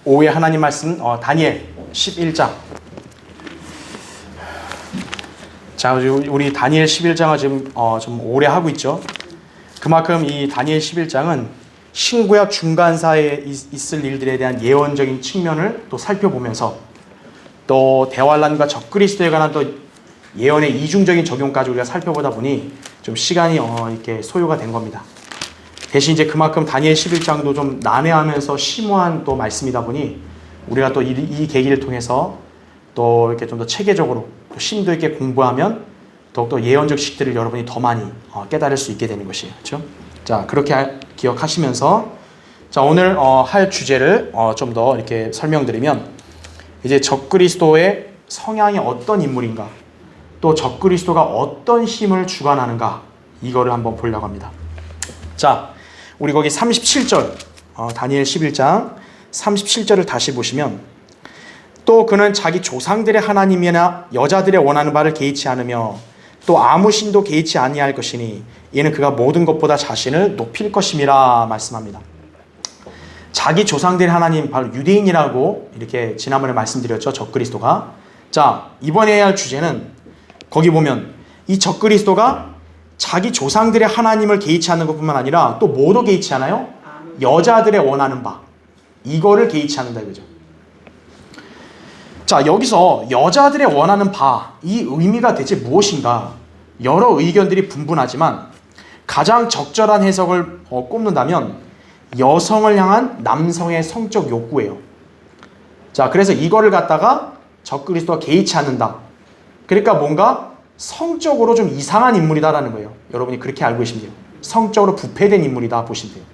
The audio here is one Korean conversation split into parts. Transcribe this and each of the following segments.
오후에 하나님 말씀 다니엘 11장. 자, 우리 다니엘 11장을 지금 좀 오래 하고 있죠. 그만큼 이 다니엘 11장은 신구약 중간사에 있을 일들에 대한 예언적인 측면을 또 살펴보면서 또 대환란과 적그리스도에 관한 또 예언의 이중적인 적용까지 우리가 살펴보다 보니 좀 시간이 이렇게 소요가 된 겁니다. 대신 이제 그만큼 다니엘 11장도 좀 난해하면서 심오한 또 말씀이다 보니 우리가 또 이 계기를 통해서 또 이렇게 좀 더 체계적으로 또 심도 있게 공부하면 더욱더 예언적 식들을 여러분이 더 많이 깨달을 수 있게 되는 것이에요. 그렇죠? 자, 그렇게 기억하시면서 자, 오늘 할 주제를 좀 더 이렇게 설명드리면 이제 적그리스도의 성향이 어떤 인물인가, 또 적그리스도가 어떤 힘을 주관하는가, 이거를 한번 보려고 합니다. 자, 우리 거기 37절 다니엘 11장 37절을 다시 보시면 또 그는 자기 조상들의 하나님이나 여자들의 원하는 바를 개의치 않으며 또 아무 신도 개의치 아니할 것이니 이는 그가 모든 것보다 자신을 높일 것임이라 말씀합니다. 자기 조상들의 하나님, 바로 유대인이라고 이렇게 지난번에 말씀드렸죠. 적그리스도가. 자, 이번에 해야 할 주제는 거기 보면 이 적그리스도가 자기 조상들의 하나님을 개의치 않는 것뿐만 아니라 또 뭐도 개의치 않아요? 여자들의 원하는 바, 이거를 개의치 않는다 이거죠. 자, 여기서 여자들의 원하는 바, 이 의미가 대체 무엇인가? 여러 의견들이 분분하지만 가장 적절한 해석을 꼽는다면 여성을 향한 남성의 성적 욕구예요. 자, 그래서 이거를 갖다가 적그리스도가 개의치 않는다. 그러니까 뭔가 성적으로 좀 이상한 인물이다라는 거예요. 여러분이 그렇게 알고 계시면 돼요. 성적으로 부패된 인물이다 보시면 돼요.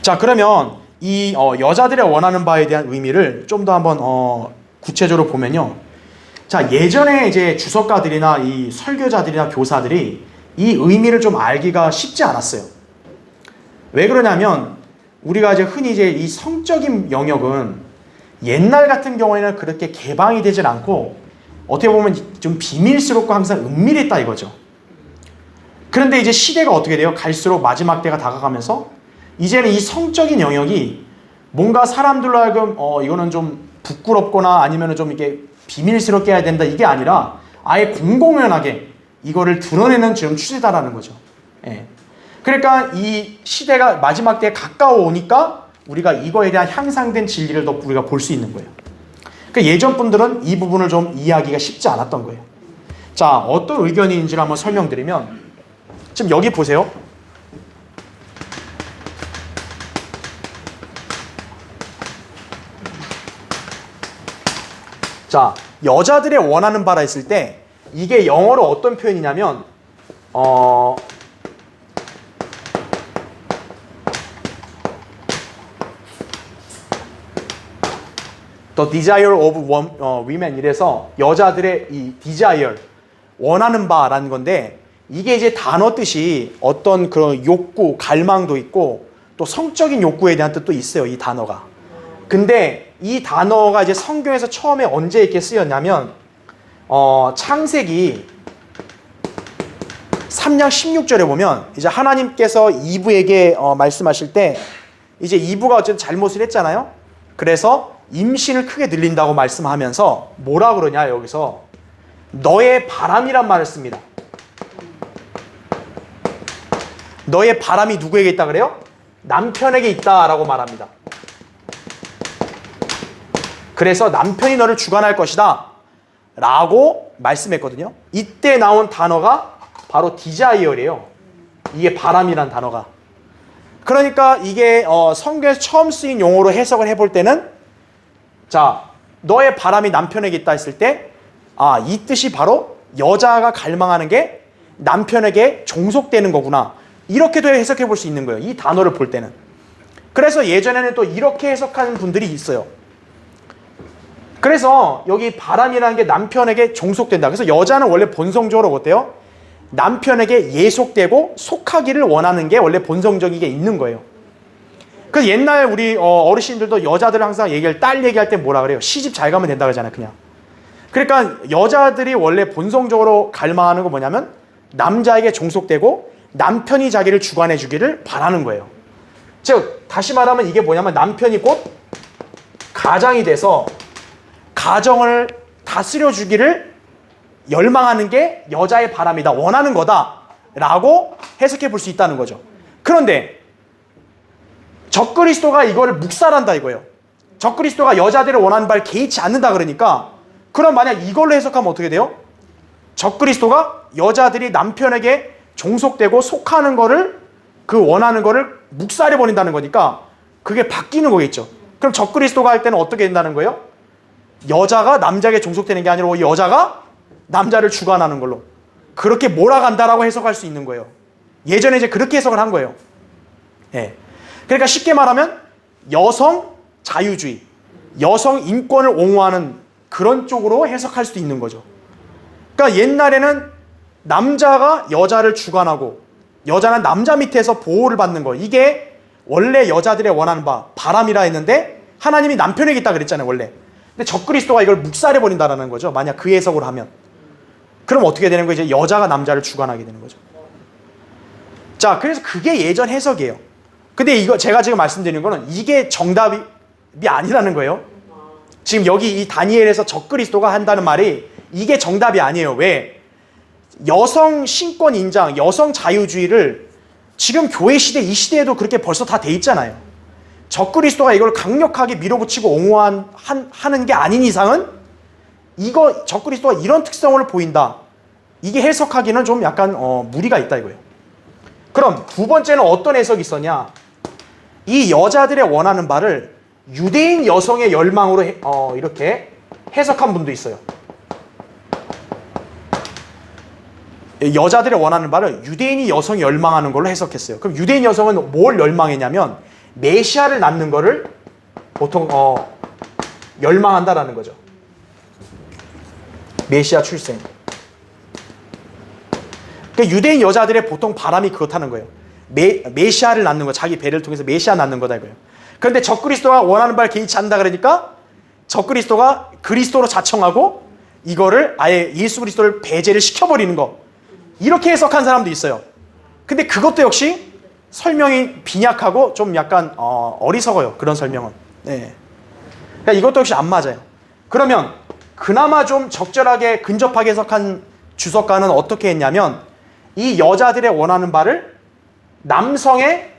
자, 그러면 이 여자들의 원하는 바에 대한 의미를 좀 더 한번 구체적으로 보면요. 자, 예전에 이제 주석가들이나 이 설교자들이나 교사들이 이 의미를 좀 알기가 쉽지 않았어요. 왜 그러냐면 우리가 이제 흔히 이제 이 성적인 영역은 옛날 같은 경우에는 그렇게 개방이 되질 않고 어떻게 보면 좀 비밀스럽고 항상 은밀했다 이거죠. 그런데 이제 시대가 어떻게 돼요? 갈수록 마지막 때가 다가가면서 이제는 이 성적인 영역이 뭔가 사람들로 하여금 이거는 좀 부끄럽거나 아니면 좀 이게 비밀스럽게 해야 된다, 이게 아니라 아예 공공연하게 이거를 드러내는 지금 추세다라는 거죠. 예. 그러니까 이 시대가 마지막 때에 가까워 오니까 우리가 이거에 대한 향상된 진리를 더 우리가 볼 수 있는 거예요. 그러니까 예전 분들은 이 부분을 좀 이해하기가 쉽지 않았던 거예요. 자, 어떤 의견이 있는지를 한번 설명드리면 지금 여기 보세요. 자, 여자들의 원하는 바라 했을 때 이게 영어로 어떤 표현이냐면 The desire of women, 이래서 여자들의 이 desire, 원하는 바라는 건데 이게 이제 단어 뜻이 어떤 그런 욕구, 갈망도 있고 또 성적인 욕구에 대한 뜻도 있어요, 이 단어가. 근데 이 단어가 이제 성경에서 처음에 언제 이렇게 쓰였냐면 창세기 3장 16절에 보면 이제 하나님께서 이브에게 말씀하실 때 이제 이브가 어쨌든 잘못을 했잖아요. 그래서 임신을 크게 늘린다고 말씀하면서 뭐라 그러냐, 여기서 너의 바람이란 말을 씁니다. 너의 바람이 누구에게 있다 그래요? 남편에게 있다라고 말합니다. 그래서 남편이 너를 주관할 것이다 라고 말씀했거든요. 이때 나온 단어가 바로 디자이어래요. 이게 바람이란 단어가. 그러니까 이게 성경에서 처음 쓰인 용어로 해석을 해볼 때는 자, 너의 바람이 남편에게 있다 했을 때 이 뜻이 바로 여자가 갈망하는 게 남편에게 종속되는 거구나, 이렇게도 해석해 볼 수 있는 거예요, 이 단어를 볼 때는. 그래서 예전에는 또 이렇게 해석하는 분들이 있어요. 그래서 여기 바람이라는 게 남편에게 종속된다. 그래서 여자는 원래 본성적으로 어때요? 남편에게 예속되고 속하기를 원하는 게 원래 본성적인 게 있는 거예요. 그래서 옛날 우리 어르신들도 여자들 항상 딸 얘기할 때 뭐라 그래요? 시집 잘 가면 된다 그러잖아요, 그냥. 그러니까 여자들이 원래 본성적으로 갈망하는 건 뭐냐면 남자에게 종속되고 남편이 자기를 주관해 주기를 바라는 거예요. 즉 다시 말하면 이게 뭐냐면 남편이 곧 가장이 돼서 가정을 다스려 주기를 열망하는 게 여자의 바람이다, 원하는 거다라고 해석해 볼 수 있다는 거죠. 그런데 적그리스도가 이거를 묵살한다 이거예요. 적그리스도가 여자들을 원하는 바를 개의치 않는다 그러니까, 그럼 만약 이걸로 해석하면 어떻게 돼요? 적그리스도가 여자들이 남편에게 종속되고 속하는 거를, 그 원하는 거를 묵살해 버린다는 거니까 그게 바뀌는 거겠죠. 그럼 적그리스도가 할 때는 어떻게 된다는 거예요? 여자가 남자에게 종속되는 게 아니라 여자가 남자를 주관하는 걸로 그렇게 몰아간다라고 해석할 수 있는 거예요. 예전에 이제 그렇게 해석을 한 거예요. 예. 그러니까 쉽게 말하면 여성 자유주의, 여성 인권을 옹호하는 그런 쪽으로 해석할 수도 있는 거죠. 그러니까 옛날에는 남자가 여자를 주관하고 여자는 남자 밑에서 보호를 받는 거, 이게 원래 여자들의 원하는 바, 바람이라 했는데 하나님이 남편에게 있다 그랬잖아요 원래. 근데 적그리스도가 이걸 묵살해 버린다라는 거죠. 만약 그 해석을 하면. 그럼 어떻게 되는 거예요? 이제 여자가 남자를 주관하게 되는 거죠. 자, 그래서 그게 예전 해석이에요. 근데 이거 제가 지금 말씀드리는 거는 이게 정답이 아니라는 거예요. 지금 여기 이 다니엘에서 적그리스도가 한다는 말이 이게 정답이 아니에요. 왜? 여성 신권 인장, 여성 자유주의를 지금 교회 시대, 이 시대에도 그렇게 벌써 다 돼 있잖아요. 적그리스도가 이걸 강력하게 밀어붙이고 옹호하는 게 아닌 이상은 이거 적그리스도가 이런 특성을 보인다, 이게 해석하기는 좀 약간 무리가 있다 이거예요. 그럼 두 번째는 어떤 해석이 있었냐? 이 여자들의 원하는 바를 유대인 여성의 열망으로 이렇게 해석한 분도 있어요. 여자들의 원하는 바를 유대인이 여성이 열망하는 걸로 해석했어요. 그럼 유대인 여성은 뭘 열망했냐면 메시아를 낳는 거를 보통 열망한다라는 거죠. 메시아 출생. 그러니까 유대인 여자들의 보통 바람이 그렇다는 거예요. 메시아를 낳는 거, 자기 배를 통해서 메시아 낳는 거다 이거예요. 그런데 적그리스도가 원하는 바를 개의치 않는다 그러니까 적그리스도가 그리스도로 자청하고 이거를 아예 예수 그리스도를 배제를 시켜버리는 거, 이렇게 해석한 사람도 있어요. 근데 그것도 역시 설명이 빈약하고 좀 약간 어리석어요. 그런 설명은. 네. 그러니까 이것도 역시 안 맞아요. 그러면 그나마 좀 적절하게 근접하게 해석한 주석가는 어떻게 했냐면 이 여자들의 원하는 바를 남성의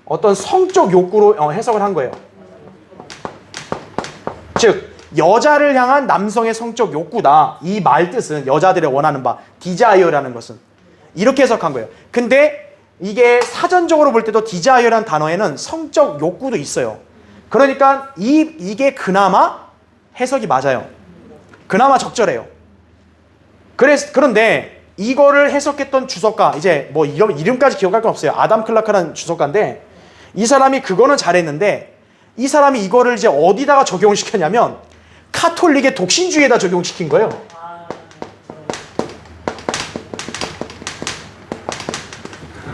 어떤 성적 욕구로 해석을 한 거예요. 즉 여자를 향한 남성의 성적 욕구다, 이 말 뜻은 여자들의 원하는 바, 디자이어라는 것은 이렇게 해석한 거예요. 근데 이게 사전적으로 볼 때도 디자이어라는 단어에는 성적 욕구도 있어요. 그러니까 이게 그나마 해석이 맞아요. 그나마 적절해요. 그런데 이거를 해석했던 주석가, 이제 뭐 이름까지 기억할 건 없어요. 아담 클라크라는 주석가인데 이 사람이 그거는 잘했는데 이 사람이 이거를 이제 어디다가 적용을 시켰냐면 카톨릭의 독신주의에다 적용시킨 거예요.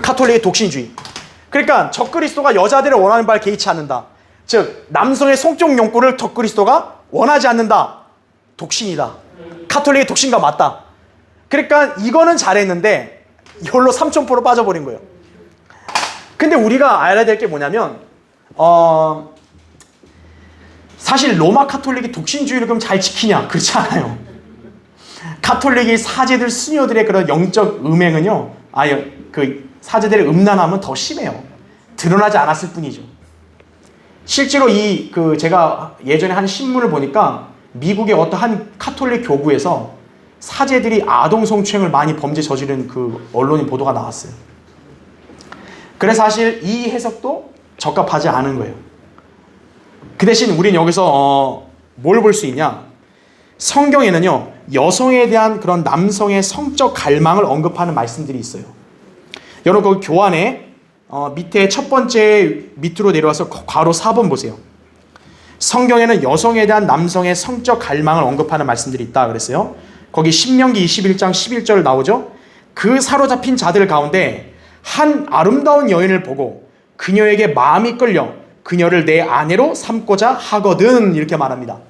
카톨릭의 독신주의. 그러니까 적그리스도가 여자들의 원하는 바를 개의치 않는다. 즉 남성의 성적 욕구를 적그리스도가 원하지 않는다. 독신이다. 카톨릭의 독신과 맞다. 그러니까 이거는 잘했는데 이걸로 3000% 빠져버린 거예요. 근데 우리가 알아야 될 게 뭐냐면 사실 로마 카톨릭이 독신주의를 그럼 잘 지키냐? 그렇지 않아요. 카톨릭이 사제들, 수녀들의 그런 영적 음행은요, 그 사제들의 음란함은 더 심해요. 드러나지 않았을 뿐이죠. 실제로 제가 예전에 한 신문을 보니까 미국의 어떤 한 카톨릭 교구에서 사제들이 아동 성추행을 많이 범죄 저지른 그 언론인 보도가 나왔어요. 그래서 사실 이 해석도 적합하지 않은 거예요. 그 대신 우리는 여기서 뭘 볼 수 있냐? 성경에는요, 여성에 대한 그런 남성의 성적 갈망을 언급하는 말씀들이 있어요. 여러분 그 교환에 밑에 첫 번째 밑으로 내려와서 괄호 4번 보세요. 성경에는 여성에 대한 남성의 성적 갈망을 언급하는 말씀들이 있다 그랬어요. 거기 신명기 21장 11절 나오죠. 그 사로잡힌 자들 가운데 한 아름다운 여인을 보고 그녀에게 마음이 끌려 그녀를 내 아내로 삼고자 하거든, 이렇게 말합니다.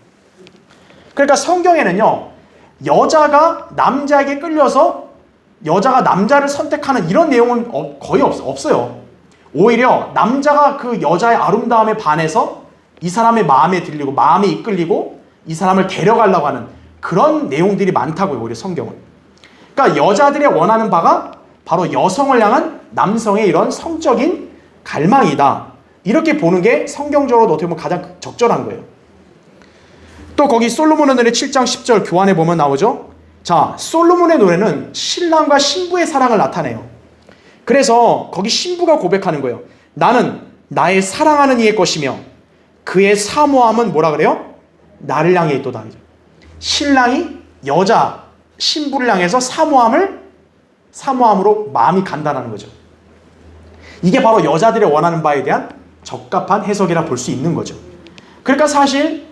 그러니까 성경에는요, 여자가 남자에게 끌려서 여자가 남자를 선택하는 이런 내용은 거의 없어요. 오히려 남자가 그 여자의 아름다움에 반해서 이 사람의 마음에 들리고 마음에 이끌리고 이 사람을 데려가려고 하는 그런 내용들이 많다고요. 오히려 성경은. 그러니까 여자들이 원하는 바가 바로 여성을 향한 남성의 이런 성적인 갈망이다. 이렇게 보는 게 성경적으로 어떻게 보면 가장 적절한 거예요. 또 거기 솔로몬의 노래 7장 10절 교환해 보면 나오죠. 자, 솔로몬의 노래는 신랑과 신부의 사랑을 나타내요. 그래서 거기 신부가 고백하는 거예요. 나는 나의 사랑하는 이의 것이며 그의 사모함은 뭐라 그래요? 나를 향해 있도다. 신랑이 여자 신부를 향해서 사모함으로 마음이 간다는 거죠. 이게 바로 여자들이 원하는 바에 대한 적합한 해석이라 볼 수 있는 거죠. 그러니까 사실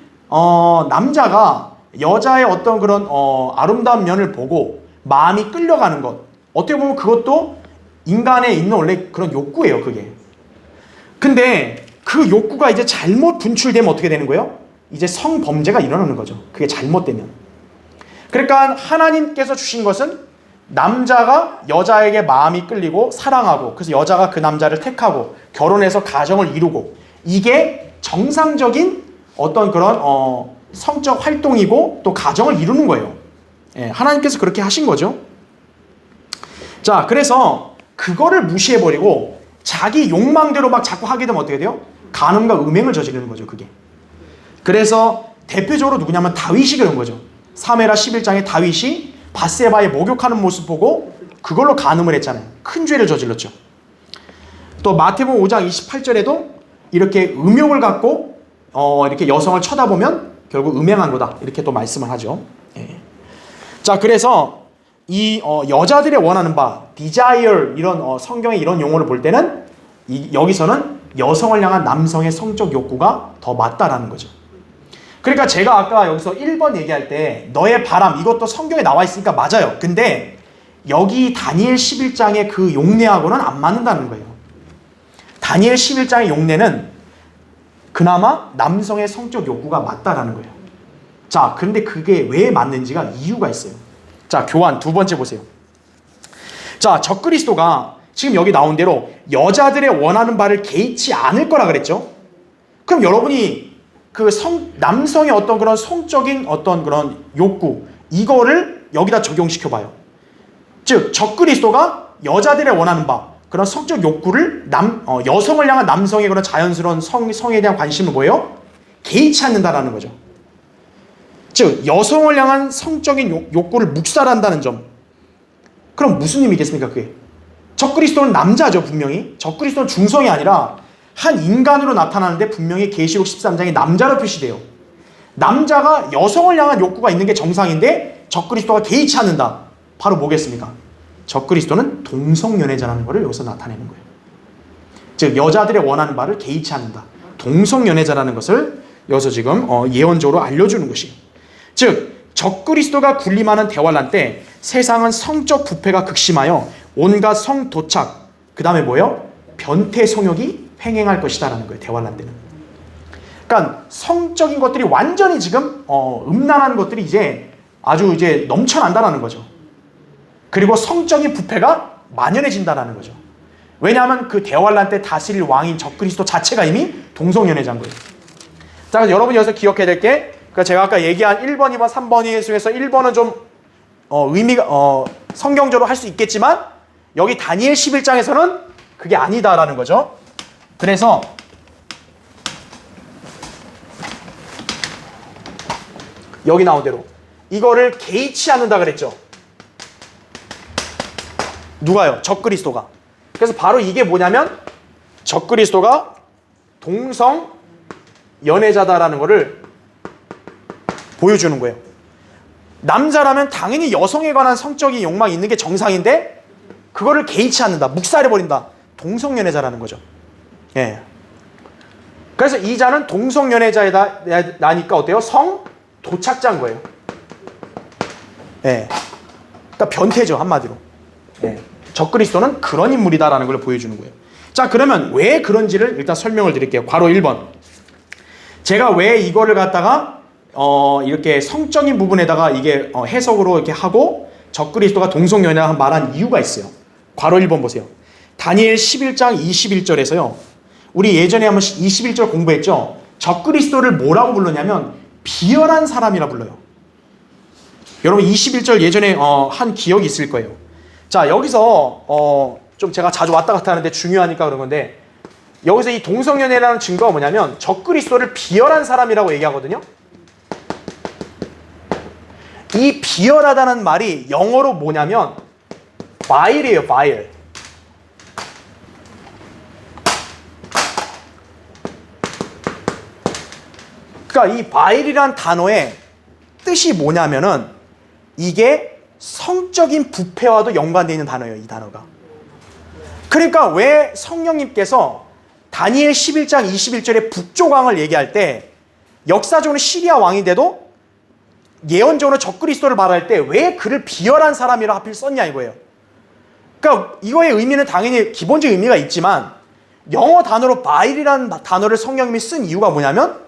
남자가 여자의 어떤 그런 아름다운 면을 보고 마음이 끌려가는 것, 어떻게 보면 그것도 인간에 있는 원래 그런 욕구예요, 그게. 근데 그 욕구가 이제 잘못 분출되면 어떻게 되는 거예요? 이제 성범죄가 일어나는 거죠. 그게 잘못되면. 그러니까 하나님께서 주신 것은 남자가 여자에게 마음이 끌리고 사랑하고, 그래서 여자가 그 남자를 택하고 결혼해서 가정을 이루고, 이게 정상적인 어떤 그런 성적 활동이고 또 가정을 이루는 거예요. 예, 하나님께서 그렇게 하신 거죠. 자, 그래서 그거를 무시해버리고 자기 욕망대로 막 자꾸 하게 되면 어떻게 돼요? 간음과 음행을 저지르는 거죠, 그게. 그래서 대표적으로 누구냐면 다윗이 그런 거죠. 사무엘하 11장에 다윗이 밧세바의 목욕하는 모습 보고 그걸로 간음을 했잖아요. 큰 죄를 저질렀죠. 또 마태복음 5장 28절에도 이렇게 음욕을 갖고 이렇게 여성을 쳐다보면 결국 음행한 거다. 이렇게 또 말씀을 하죠. 예. 자, 그래서 이 여자들의 원하는 바, desire, 이런 성경의 이런 용어를 볼 때는 여기서는 여성을 향한 남성의 성적 욕구가 더 맞다라는 거죠. 그러니까 제가 아까 여기서 1번 얘기할 때 너의 바람, 이것도 성경에 나와 있으니까 맞아요. 근데 여기 다니엘 11장의 그 용례하고는 안 맞는다는 거예요. 다니엘 11장의 용례는 그나마 남성의 성적 욕구가 맞다라는 거예요. 자, 그런데 그게 왜 맞는지가 이유가 있어요. 자, 교환 두 번째 보세요. 자, 적그리스도가 지금 여기 나온 대로 여자들의 원하는 바를 개의치 않을 거라 그랬죠. 그럼 여러분이 그 남성의 어떤 그런 성적인 어떤 그런 욕구, 이거를 여기다 적용시켜 봐요. 즉, 적그리스도가 여자들의 원하는 바, 그런 성적 욕구를 여성을 향한 남성의 그런 자연스러운 성에 대한 관심을 뭐예요? 개의치 않는다라는 거죠. 즉, 여성을 향한 성적인 욕구를 묵살한다는 점. 그럼 무슨 의미겠습니까, 그게? 적그리스도는 남자죠, 분명히. 적그리스도는 중성이 아니라 한 인간으로 나타나는데 분명히 계시록 13장에 남자로 표시돼요. 남자가 여성을 향한 욕구가 있는 게 정상인데 적그리스도가 개의치 않는다. 바로 뭐겠습니까? 적그리스도는 동성연애자라는 것을 여기서 나타내는 거예요. 즉, 여자들의 원하는 바를 개의치 않는다. 동성연애자라는 것을 여기서 지금 예언적으로 알려주는 것이에요. 즉, 적그리스도가 군림하는 대환란 때 세상은 성적 부패가 극심하여 온갖 성도착, 그 다음에 뭐예요? 변태 성욕이 횡행할 것이다라는 거예요. 대환란 때는. 그러니까 성적인 것들이 완전히 지금 음란한 것들이 이제 아주 이제 넘쳐난다라는 거죠. 그리고 성적인 부패가 만연해진다라는 거죠. 왜냐하면 그 대환란 때 다스릴 왕인 적그리스도 자체가 이미 동성연애자인 거예요. 자, 그래서 여러분이 여기서 기억해야 될 게, 그러니까 제가 아까 얘기한 1번, 2번, 3번 중에서 1번은 좀 의미가 성경적으로 할 수 있겠지만 여기 다니엘 11장에서는 그게 아니다라는 거죠. 그래서 여기 나온 대로 이거를 개의치 않는다 그랬죠. 누가요? 적그리스도가. 그래서 바로 이게 뭐냐면 적그리스도가 동성 연애자다라는 거를 보여주는 거예요. 남자라면 당연히 여성에 관한 성적인 욕망이 있는 게 정상인데 그거를 개의치 않는다. 묵살해버린다. 동성연애자라는 거죠. 예. 그래서 이 자는 동성연애자이다니까 어때요? 성도착자인 거예요. 예. 그러니까 변태죠, 한마디로. 예. 적그리스도는 그런 인물이다라는 걸 보여주는 거예요. 자, 그러면 왜 그런지를 일단 설명을 드릴게요. 괄호 1번. 제가 왜 이거를 갖다가 이렇게 성적인 부분에다가 이게 해석으로 이렇게 하고 적그리스도가 동성연애를 말한 이유가 있어요. 괄호 1번 보세요. 다니엘 11장 21절에서요. 우리 예전에 한번 21절 공부했죠. 적그리스도를 뭐라고 불렀냐면 비열한 사람이라 불러요. 여러분 21절 예전에 한 기억이 있을 거예요. 자, 여기서 좀 제가 자주 왔다 갔다 하는데 중요하니까 그런 건데, 여기서 이 동성연애라는 증거가 뭐냐면 적그리스도를 비열한 사람이라고 얘기하거든요. 이 비열하다는 말이 영어로 뭐냐면 vile이에요. vile. 그러니까 이 vile이란 단어의 뜻이 뭐냐면은 이게 성적인 부패와도 연관되어 있는 단어예요. 이 단어가. 그러니까 왜 성령님께서 다니엘 11장 21절에 북조왕을 얘기할 때 역사적으로 시리아 왕인데도 예언적으로 적그리스도를 말할 때 왜 그를 비열한 사람이라 하필 썼냐 이거예요. 그러니까 이거의 의미는 당연히 기본적인 의미가 있지만 영어 단어로 바일이라는 단어를 성령님이 쓴 이유가 뭐냐면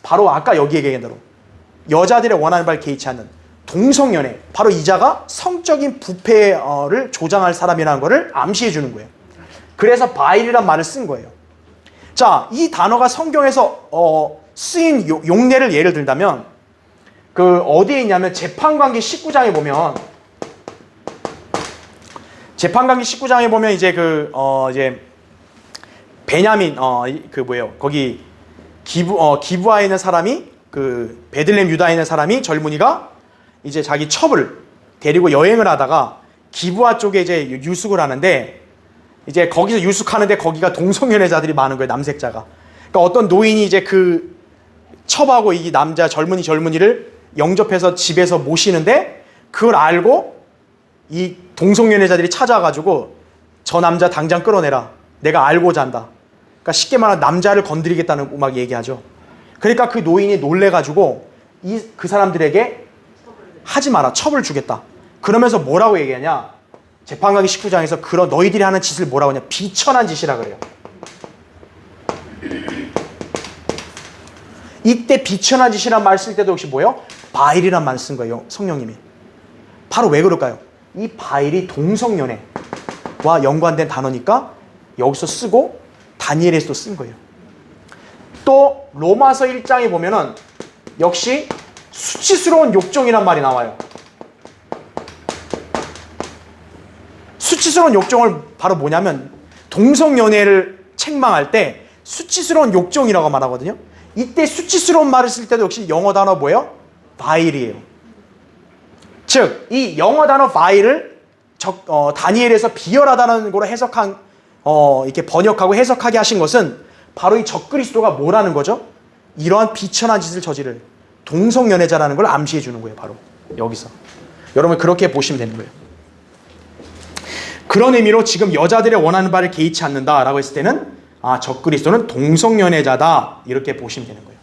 바로 아까 여기 얘기한 대로 여자들의 원하는 바를 개의치 않는 동성연애, 바로 이 자가 성적인 부패를 조장할 사람이라는 것을 암시해 주는 거예요. 그래서 바일이란 말을 쓴 거예요. 자, 이 단어가 성경에서 쓰인 용례를 예를 들자면 어디에 있냐면 재판관기 19장에 보면 이제 이제 베냐민 거기 기브아에 있는 사람이 베들레헴 유다에 있는 사람이 젊은이가 이제 자기 첩을 데리고 여행을 하다가 기브아 쪽에 이제 유숙을 하는데 이제 거기서 유숙하는데 거기가 동성연애자들이 많은 거예요. 남색자가. 그러니까 어떤 노인이 이제 그 첩하고 이 남자 젊은이를 영접해서 집에서 모시는데 그걸 알고 이 동성연애자들이 찾아가지고 저 남자 당장 끌어내라. 내가 알고자 한다. 그러니까 쉽게 말하면 남자를 건드리겠다는 막 얘기하죠. 그러니까 그 노인이 놀래가지고 그 사람들에게 하지 마라. 첩을 주겠다. 그러면서 뭐라고 얘기하냐. 재판관기 19장에서 그런 너희들이 하는 짓을 뭐라고 하냐. 비천한 짓이라 그래요. 이때 비천한 짓이란 말 쓸 때도 역시 뭐예요? 바일이란 말 쓴 거예요. 성령님이. 바로 왜 그럴까요? 이 바일이 동성연애와 연관된 단어니까 여기서 쓰고 다니엘에서도 쓴 거예요. 또 로마서 1장에 보면은 역시 수치스러운 욕정이란 말이 나와요. 수치스러운 욕정을 바로 뭐냐면 동성연애를 책망할 때 수치스러운 욕정이라고 말하거든요. 이때 수치스러운 말을 쓸 때도 역시 영어 단어 뭐예요? vile이에요. 즉, 이 영어 단어 vile을 다니엘에서 비열하다는 거로 이렇게 번역하고 해석하게 하신 것은 바로 이 적그리스도가 뭐라는 거죠? 이러한 비천한 짓을 저지를 동성연애자라는 걸 암시해 주는 거예요. 바로 여기서. 여러분 그렇게 보시면 되는 거예요. 그런 의미로 지금 여자들의 원하는 바를 개의치 않는다라고 했을 때는 적그리스도는 동성연애자다 이렇게 보시면 되는 거예요.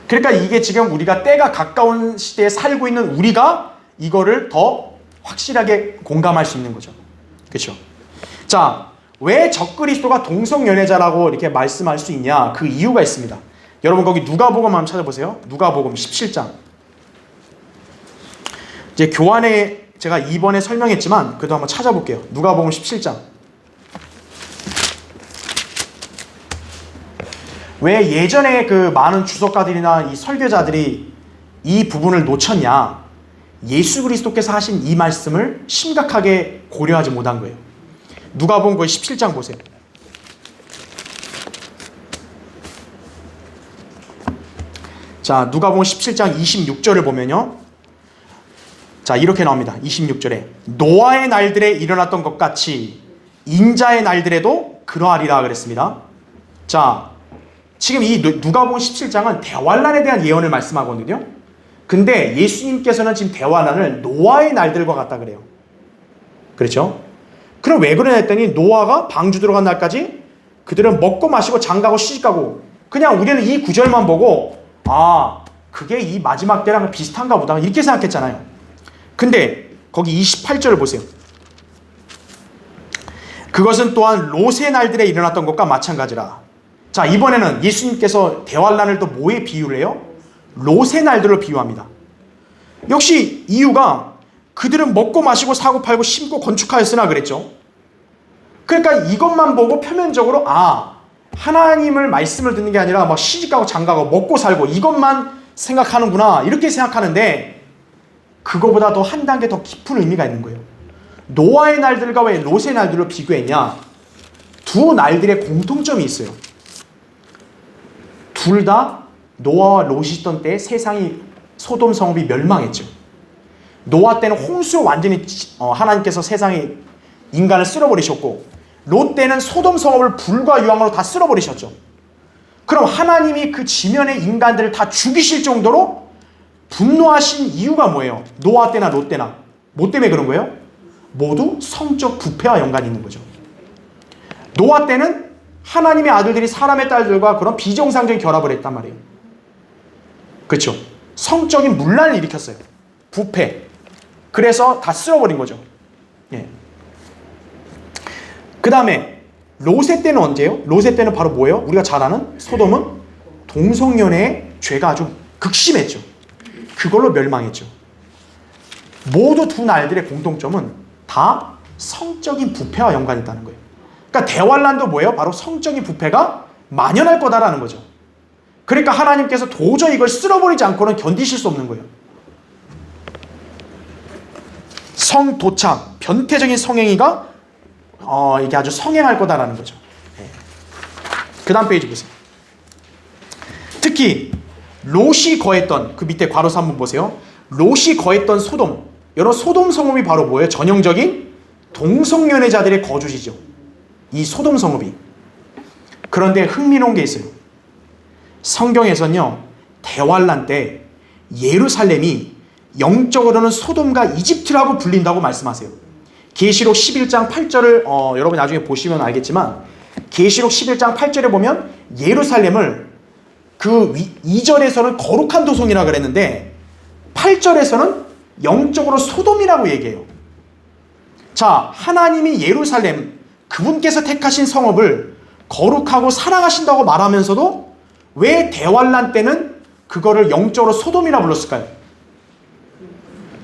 그러니까 이게 지금 우리가 때가 가까운 시대에 살고 있는 우리가 이거를 더 확실하게 공감할 수 있는 거죠. 그렇죠? 자, 왜 적그리스도가 동성연애자라고 이렇게 말씀할 수 있냐? 그 이유가 있습니다. 여러분 거기 누가복음 한번 찾아보세요. 누가복음 17장. 이제 교환에 제가 2번에 설명했지만 그래도 한번 찾아볼게요. 누가복음 17장. 왜 예전에 그 많은 주석가들이나 이 설교자들이 이 부분을 놓쳤냐? 예수 그리스도께서 하신 이 말씀을 심각하게 고려하지 못한 거예요. 누가복음 17장 보세요. 자, 누가복음 17장 26절을 보면요. 자, 이렇게 나옵니다. 26절에 노아의 날들에 일어났던 것 같이 인자의 날들에도 그러하리라 그랬습니다. 자, 지금 이 누가복음 17장은 대환란에 대한 예언을 말씀하거든요. 근데 예수님께서는 지금 대환란을 노아의 날들과 같다 그래요. 그렇죠? 그럼 왜 그러냐 했더니 노아가 방주 들어간 날까지 그들은 먹고 마시고 장가고 시집가고 그냥 우리는 이 구절만 보고 그게 이 마지막 때랑 비슷한가 보다 이렇게 생각했잖아요. 근데 거기 28절을 보세요. 그것은 또한 롯의 날들에 일어났던 것과 마찬가지라. 자, 이번에는 예수님께서 대환란을 또 뭐에 비유를 해요? 롯의 날들로 비유합니다. 역시 이유가 그들은 먹고 마시고 사고 팔고 심고 건축하였으나 그랬죠. 그러니까 이것만 보고 표면적으로 하나님을 말씀을 듣는 게 아니라 막 시집가고 장가고 먹고 살고 이것만 생각하는구나 이렇게 생각하는데 그거보다 더 한 단계 더 깊은 의미가 있는 거예요. 노아의 날들과 왜 롯의 날들로 비교했냐? 두 날들의 공통점이 있어요. 둘 다 노아와 롯이 있던 때 세상이 소돔 성읍이 멸망했죠. 노아 때는 홍수 완전히 하나님께서 세상에 인간을 쓸어버리셨고 롯 때는 소돔 성읍을 불과 유황으로 다 쓸어버리셨죠. 그럼 하나님이 그 지면의 인간들을 다 죽이실 정도로 분노하신 이유가 뭐예요? 노아 때나 롯 때나 뭐 때문에 그런 거예요? 모두 성적 부패와 연관이 있는 거죠. 노아 때는 하나님의 아들들이 사람의 딸들과 그런 비정상적인 결합을 했단 말이에요. 그렇죠? 성적인 문란을 일으켰어요. 부패. 그래서 다 쓸어버린 거죠. 예. 그 다음에 롯의 때는 언제예요? 롯의 때는 바로 뭐예요? 우리가 잘 아는 소돔은 동성연애의 죄가 아주 극심했죠. 그걸로 멸망했죠. 모두 두 날들의 공통점은 다 성적인 부패와 연관이 있다는 거예요. 그러니까 대환란도 뭐예요? 바로 성적인 부패가 만연할 거다라는 거죠. 그러니까 하나님께서 도저히 이걸 쓸어버리지 않고는 견디실 수 없는 거예요. 성도착, 변태적인 성행위가 이게 아주 성행할 거다라는 거죠. 그 다음 페이지 보세요. 특히 롯이 거했던 그 밑에 괄호서 한번 보세요. 롯이 거했던 소돔, 여러분 소돔 성읍이 바로 뭐예요? 전형적인 동성연애자들의 거주지죠. 이 소돔 성읍이. 그런데 흥미로운 게 있어요. 성경에서는요 대환란 때 예루살렘이 영적으로는 소돔과 이집트라고 불린다고 말씀하세요. 계시록 11장 8절을 여러분 나중에 보시면 알겠지만 계시록 11장 8절에 보면 예루살렘을 그 2절에서는 거룩한 도성이라고 그랬는데 8절에서는 영적으로 소돔이라고 얘기해요. 자, 하나님이 예루살렘 그분께서 택하신 성읍을 거룩하고 사랑하신다고 말하면서도 왜 대환란 때는 그거를 영적으로 소돔이라 불렀을까요?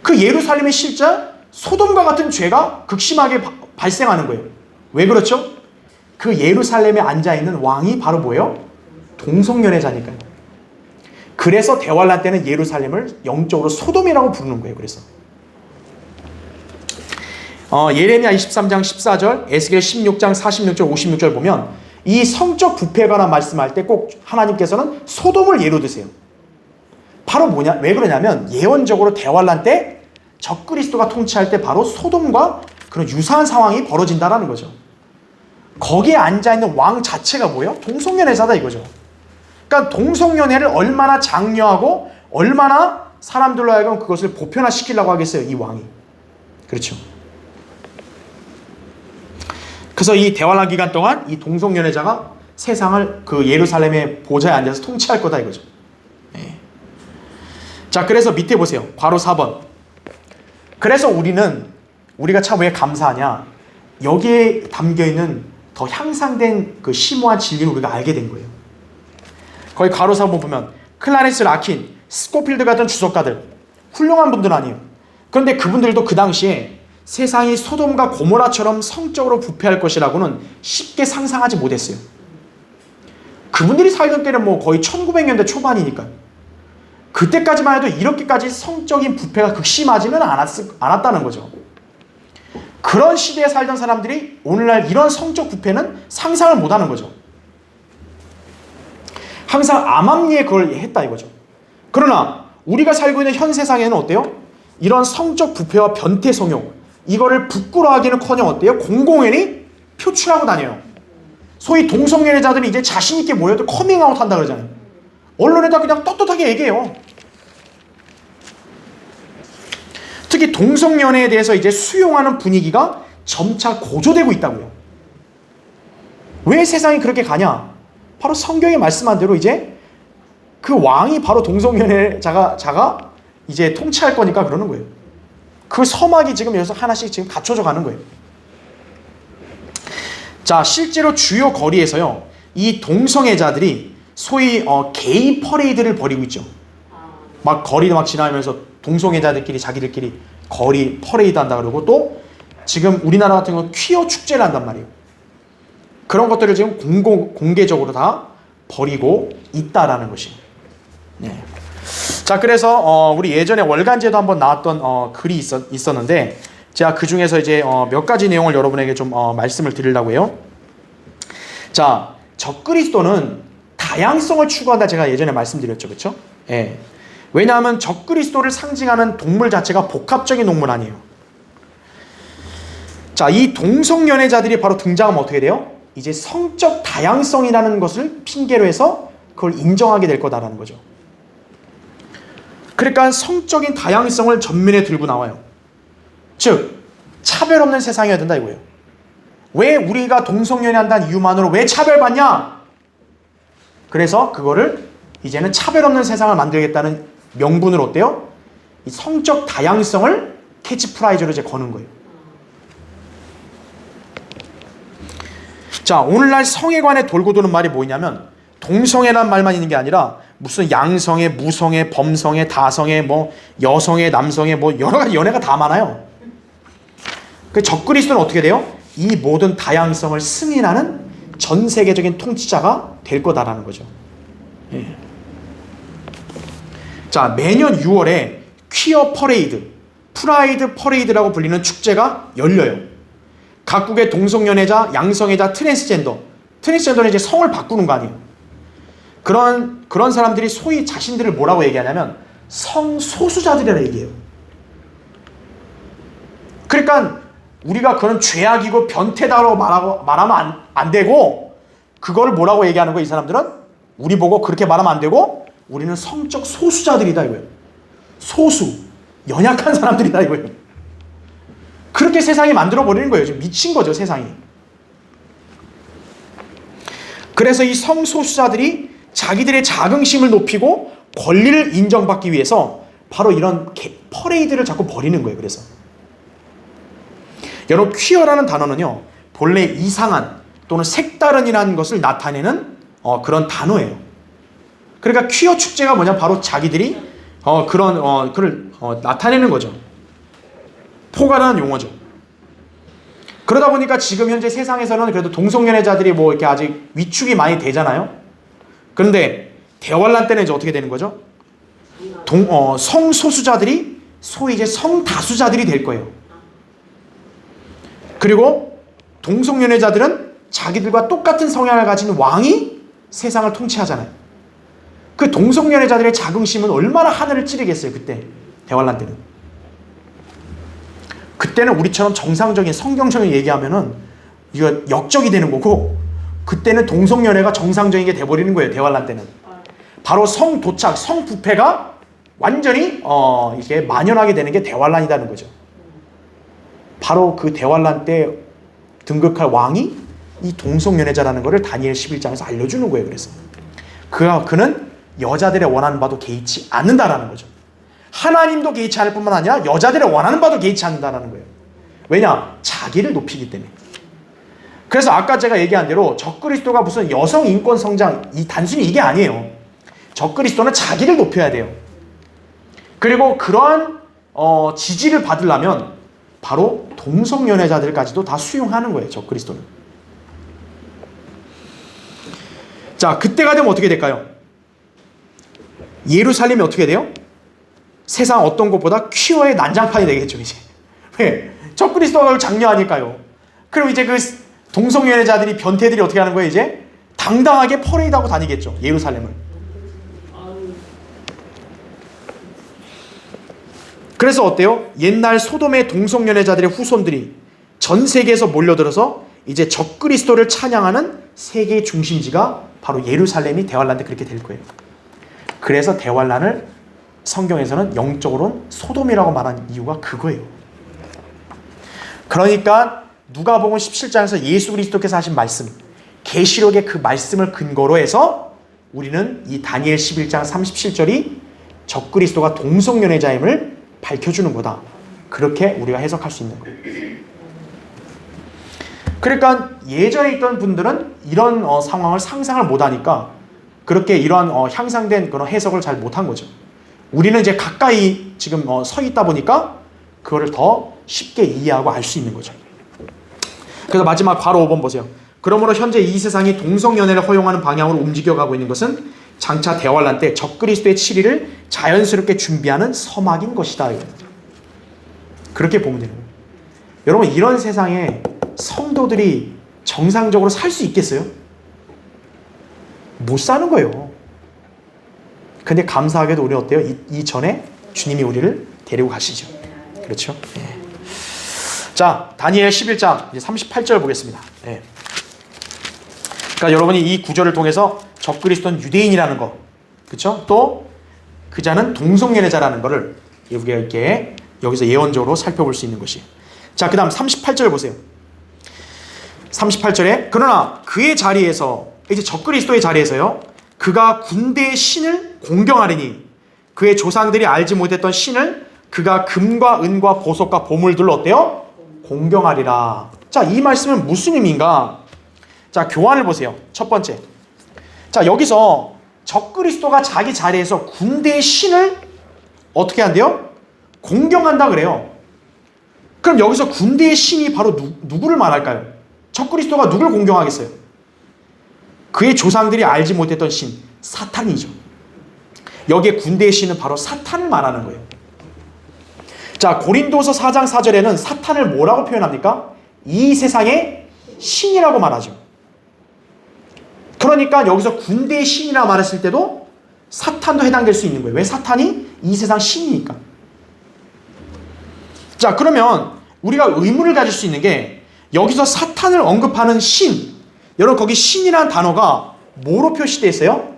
그 예루살렘의 실제 소돔과 같은 죄가 극심하게 발생하는 거예요. 왜 그렇죠? 그 예루살렘에 앉아있는 왕이 바로 뭐예요? 동성연애자니까요. 그래서 대환란 때는 예루살렘을 영적으로 소돔이라고 부르는 거예요. 그래서 예레미야 23장 14절, 에스겔 16장 46절 56절 보면 이 성적 부패에 관한 말씀할 때 꼭 하나님께서는 소돔을 예로 드세요. 바로 뭐냐? 왜 그러냐면 예언적으로 대환란 때 적그리스도가 통치할 때 바로 소돔과 그런 유사한 상황이 벌어진다라는 거죠. 거기에 앉아있는 왕 자체가 뭐예요? 동성연애자다 이거죠. 그러니까 동성연애를 얼마나 장려하고 얼마나 사람들로 하여금 그것을 보편화시키려고 하겠어요, 이 왕이. 그렇죠. 그래서 이 대환란 기간 동안 이 동성연애자가 세상을 그 예루살렘의 보좌에 앉아서 통치할 거다 이거죠. 네. 자, 그래서 밑에 보세요. 괄호 4번. 그래서 우리가 참 왜 감사하냐? 여기에 담겨있는 더 향상된 그 심오한 진리를 우리가 알게 된 거예요. 거기 괄호 4번 보면 클라렌스 라킨, 스코필드 같은 주석가들 훌륭한 분들 아니에요. 그런데 그분들도 그 당시에 세상이 소돔과 고모라처럼 성적으로 부패할 것이라고는 쉽게 상상하지 못했어요. 그분들이 살던 때는 뭐 거의 1900년대 초반이니까 그때까지만 해도 이렇게까지 성적인 부패가 극심하지는 않았다는 거죠. 그런 시대에 살던 사람들이 오늘날 이런 성적 부패는 상상을 못하는 거죠. 항상 암암리에 그걸 했다 이거죠. 그러나 우리가 살고 있는 현 세상에는 어때요? 이런 성적 부패와 변태 성욕 이거를 부끄러워하기는커녕 어때요? 공공연히 표출하고 다녀요. 소위 동성연애자들이 이제 자신 있게 모여도 커밍아웃 한다 그러잖아요. 언론에다 그냥 떳떳하게 얘기해요. 특히 동성연애에 대해서 이제 수용하는 분위기가 점차 고조되고 있다고요. 왜 세상이 그렇게 가냐? 바로 성경이 말씀한 대로 이제 그 왕이 바로 동성연애자가 이제 통치할 거니까 그러는 거예요. 그 서막이 지금 여기서 하나씩 지금 갖춰져 가는 거예요. 자, 실제로 주요 거리에서요, 이 동성애자들이 소위 게이 퍼레이드를 벌이고 있죠. 막 거리를 막 지나면서 동성애자들끼리 자기들끼리 거리 퍼레이드 한다 그러고 또 지금 우리나라 같은 경우 퀴어 축제를 한단 말이에요. 그런 것들을 지금 공개적으로 다 버리고 있다라는 것이. 네. 자, 그래서 우리 예전에 월간제도 한번 나왔던 글이 있었는데 제가 그 중에서 이제 몇 가지 내용을 여러분에게 좀 말씀을 드리려고 해요. 자, 적그리스도는 다양성을 추구한다 제가 예전에 말씀드렸죠, 그렇죠? 예. 왜냐하면 적그리스도를 상징하는 동물 자체가 복합적인 동물 아니에요. 자, 이 동성연애자들이 바로 등장하면 어떻게 돼요? 이제 성적 다양성이라는 것을 핑계로 해서 그걸 인정하게 될 거다라는 거죠. 그러니까 성적인 다양성을 전면에 들고 나와요. 즉, 차별 없는 세상이어야 된다 이거예요. 왜 우리가 동성연애한다는 이유만으로 왜 차별받냐? 그래서 그거를 이제는 차별 없는 세상을 만들겠다는 명분으로 어때요? 이 성적 다양성을 캐치프라이즈로 이제 거는 거예요. 자, 오늘날 성에 관해 돌고 도는 말이 뭐냐면 동성애란 말만 있는 게 아니라 무슨 양성애, 무성애, 범성애, 다성애, 뭐 여성애, 남성애, 뭐 여러 가지 연애가 다 많아요. 그 적그리스도는 어떻게 돼요? 이 모든 다양성을 승인하는 전 세계적인 통치자가 될 거다라는 거죠. 예. 자, 매년 6월에 퀴어 퍼레이드, 프라이드 퍼레이드라고 불리는 축제가 열려요. 각국의 동성연애자, 양성애자, 트랜스젠더는 이제 성을 바꾸는 거 아니에요. 그런 사람들이 소위 자신들을 뭐라고 얘기하냐면 성소수자들이라 얘기해요. 그러니까 우리가 그런 죄악이고 변태다라고 말하면 안 되고, 그거를 뭐라고 얘기하는 거예요? 이 사람들은 우리 보고 그렇게 말하면 안 되고, 우리는 성적 소수자들이다 이거예요. 소수, 연약한 사람들이다 이거예요. 그렇게 세상이 만들어버리는 거예요. 지금 미친 거죠, 세상이. 그래서 이 성소수자들이 자기들의 자긍심을 높이고 권리를 인정받기 위해서 바로 이런 퍼레이드를 자꾸 벌이는 거예요. 그래서 여러분, 퀴어라는 단어는요, 본래 이상한 또는 색다른이라는 것을 나타내는 그런 단어예요. 그러니까 퀴어 축제가 뭐냐, 바로 자기들이 그걸 나타내는 거죠. 포괄하는 용어죠. 그러다 보니까 지금 현재 세상에서는 그래도 동성연애자들이 뭐 이렇게 아직 위축이 많이 되잖아요. 그런데 대환란 때는 이제 어떻게 되는 거죠? 성소수자들이 소위 이제 성다수자들이 될 거예요. 그리고 동성연애자들은 자기들과 똑같은 성향을 가진 왕이 세상을 통치하잖아요. 그 동성연애자들의 자긍심은 얼마나 하늘을 찌르겠어요, 그때. 대환란 때는. 그때는 우리처럼 정상적인 성경적인 얘기하면은 이거 역적이 되는 거고, 그때는 동성연애가 정상적인 게 돼버리는 거예요. 대환란 때는. 바로 성도착, 성부패가 완전히 이게 만연하게 되는 게 대환란이라는 거죠. 바로 그 대환란 때 등극할 왕이 이 동성연애자라는 것을 다니엘 11장에서 알려주는 거예요. 그래서 그는 여자들의 원하는 바도 개의치 않는다라는 거죠. 하나님도 개의치 않을 뿐만 아니라 여자들의 원하는 바도 개의치 않는다라는 거예요. 왜냐? 자기를 높이기 때문에. 그래서 아까 제가 얘기한 대로 적그리스도가 무슨 여성 인권 성장, 단순히 이게 아니에요. 적그리스도는 자기를 높여야 돼요. 그리고 그러한 지지를 받으려면 바로 동성연애자들까지도 다 수용하는 거예요. 적그리스도는. 자, 그때가 되면 어떻게 될까요? 예루살렘이 어떻게 돼요? 세상 어떤 곳보다 퀴어의 난장판이 되겠죠, 이제. 왜? 적그리스도가 그걸 장려하니까요. 그럼 이제 그 동성연애자들이, 변태들이 어떻게 하는 거예요, 이제? 당당하게 퍼레이드하고 다니겠죠, 예루살렘을. 그래서 어때요? 옛날 소돔의 동성연애자들의 후손들이 전 세계에서 몰려들어서 이제 적그리스도를 찬양하는 세계의 중심지가 바로 예루살렘이 대환란 때 그렇게 될 거예요. 그래서 대환란을 성경에서는 영적으로는 소돔이라고 말한 이유가 그거예요. 그러니까 누가복음 17장에서 예수 그리스도께서 하신 말씀, 계시록의 그 말씀을 근거로 해서 우리는 이 다니엘 11장 37절이 적그리스도가 동성연애자임을 밝혀주는 거다. 그렇게 우리가 해석할 수 있는 거예요. 그러니까 예전에 있던 분들은 이런 상황을 상상을 못하니까 그렇게 이러한 향상된 그런 해석을 잘 못한 거죠. 우리는 이제 가까이 지금 서 있다 보니까 그거를 더 쉽게 이해하고 알 수 있는 거죠. 그래서 마지막 괄호 5번 보세요. 그러므로 현재 이 세상이 동성연애를 허용하는 방향으로 움직여가고 있는 것은 장차 대환란 때 적그리스도의 치리를 자연스럽게 준비하는 서막인 것이다. 그렇게 보면 되는 거예요. 여러분, 이런 세상에 성도들이 정상적으로 살 수 있겠어요? 못 사는 거예요. 근데 감사하게도 우리 어때요? 이전에 주님이 우리를 데리고 가시죠. 그렇죠? 네. 자, 다니엘 11장 이제 38절 보겠습니다. 네. 그러니까 여러분이 이 구절을 통해서 적그리스도는 유대인이라는 거, 그렇죠? 또 그자는 동성연애자라는 거를 우리가 이렇게 여기서 예언적으로 살펴볼 수 있는 것이. 자, 그다음 38절 보세요. 38절에 그러나 그의 자리에서, 이제 적그리스도의 자리에서요, 그가 군대의 신을 공경하리니 그의 조상들이 알지 못했던 신을 그가 금과 은과 보석과 보물들로 어때요? 공경하리라. 자, 이 말씀은 무슨 의미인가? 자, 교환을 보세요. 첫 번째. 자, 여기서 적그리스도가 자기 자리에서 군대의 신을 어떻게 한대요? 공경한다 그래요. 그럼 여기서 군대의 신이 바로 누구를 말할까요? 적그리스도가 누굴 공경하겠어요? 그의 조상들이 알지 못했던 신, 사탄이죠. 여기에 군대의 신은 바로 사탄을 말하는 거예요. 자, 고린도서 4장 4절에는 사탄을 뭐라고 표현합니까? 이 세상의 신이라고 말하죠. 그러니까 여기서 군대의 신이라 말했을 때도 사탄도 해당될 수 있는 거예요. 왜? 사탄이 이 세상 신이니까. 자, 그러면 우리가 의문을 가질 수 있는 게, 여기서 사탄을 언급하는 신, 여러분 거기 신이라는 단어가 뭐로 표시되어 있어요?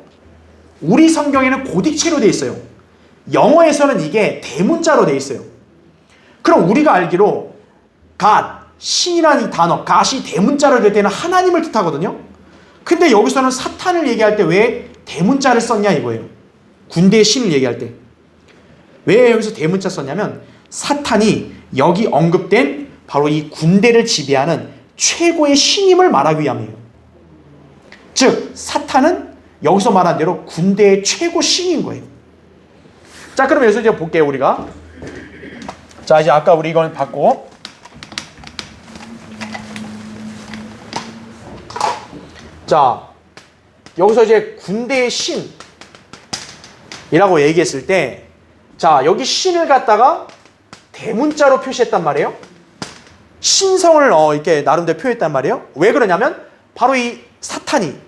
우리 성경에는 고딕체로 되어 있어요. 영어에서는 이게 대문자로 되어 있어요. 그럼 우리가 알기로 God, 신이라는 이 단어, God이 대문자로 될 때는 하나님을 뜻하거든요. 근데 여기서는 사탄을 얘기할 때 왜 대문자를 썼냐 이거예요. 군대의 신을 얘기할 때. 왜 여기서 대문자 썼냐면, 사탄이 여기 언급된 바로 이 군대를 지배하는 최고의 신임을 말하기 위함이에요. 즉, 사탄은 여기서 말한 대로 군대의 최고 신인 거예요. 자, 그럼 여기서 이제 볼게요, 우리가. 자, 이제 아까 우리 이건 봤고. 자, 여기서 이제 군대의 신이라고 얘기했을 때, 자, 여기 신을 갖다가 대문자로 표시했단 말이에요. 신성을 이렇게 나름대로 표현했단 말이에요. 왜 그러냐면 바로 이 사탄이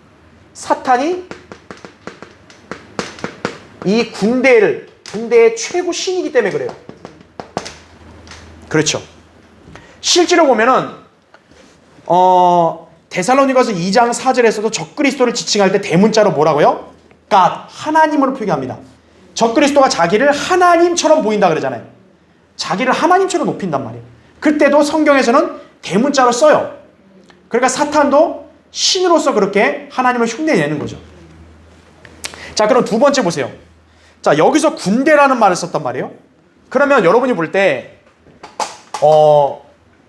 이 군대의 최고 신이기 때문에 그래요. 그렇죠. 실제로 보면은 데살로니가서 2장 4절에서도 적그리스도를 지칭할 때 대문자로 뭐라고요? God, 하나님으로 표기합니다. 적그리스도가 자기를 하나님처럼 보인다 그러잖아요. 자기를 하나님처럼 높인단 말이에요. 그때도 성경에서는 대문자로 써요. 그러니까 사탄도 신으로서 그렇게 하나님을 흉내내는 거죠. 자, 그럼 두 번째 보세요. 자, 여기서 군대라는 말을 썼단 말이에요. 그러면 여러분이 볼 때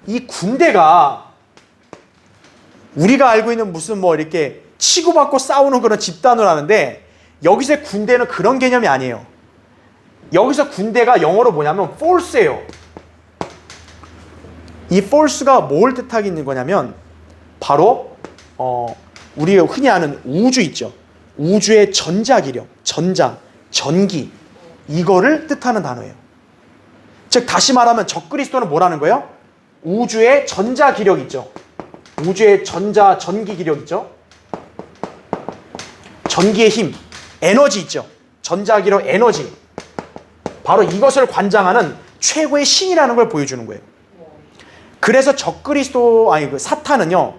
이 군대가 우리가 알고 있는 무슨 뭐 이렇게 치고받고 싸우는 그런 집단을 하는데, 여기서의 군대는 그런 개념이 아니에요. 여기서 군대가 영어로 뭐냐면 force예요. 이 force가 뭘 뜻하고 있는 거냐면 바로 우리가 흔히 아는 우주 있죠. 우주의 전자기력, 전기, 이거를 뜻하는 단어예요. 즉 다시 말하면 적그리스도는 뭐라는 거예요? 우주의 전자기력 있죠. 우주의 전기기력 있죠. 전기의 힘, 에너지 있죠. 전자기력 에너지. 바로 이것을 관장하는 최고의 신이라는 걸 보여주는 거예요. 그래서 사탄은요,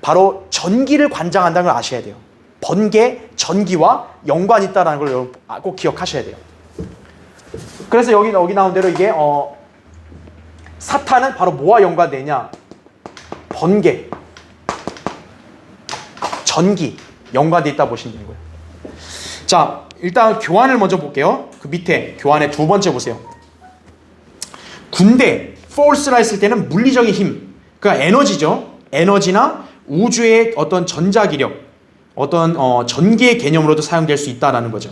바로 전기를 관장한다는 걸 아셔야 돼요. 번개, 전기와 연관이 있다는 걸 꼭 기억하셔야 돼요. 그래서 여기 나온 대로 이게 사탄은 바로 뭐와 연관되냐? 번개, 전기, 연관돼 있다 보시면 되는 거예요. 자, 일단 교환을 먼저 볼게요. 그 밑에 교환의 두 번째 보세요. 군대, force라 했을 때는 물리적인 힘, 그러니까 에너지죠. 에너지나 우주의 어떤 전자기력, 어떤 전기의 개념으로도 사용될 수 있다라는 거죠.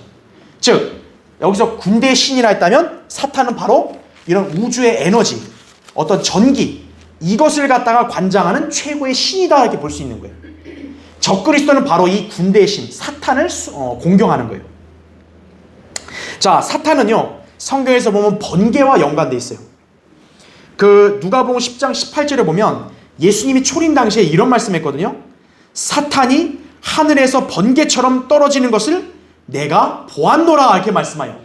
즉 여기서 군대의 신이라 했다면 사탄은 바로 이런 우주의 에너지, 어떤 전기, 이것을 갖다가 관장하는 최고의 신이다 이렇게 볼 수 있는 거예요. 적그리스도는 바로 이 군대의 신 사탄을 공경하는 거예요. 자, 사탄은요 성경에서 보면 번개와 연관돼 있어요. 그 누가복음 10장 18절에 보면 예수님이 초림 당시에 이런 말씀했거든요. 사탄이 하늘에서 번개처럼 떨어지는 것을 내가 보았노라 이렇게 말씀하여.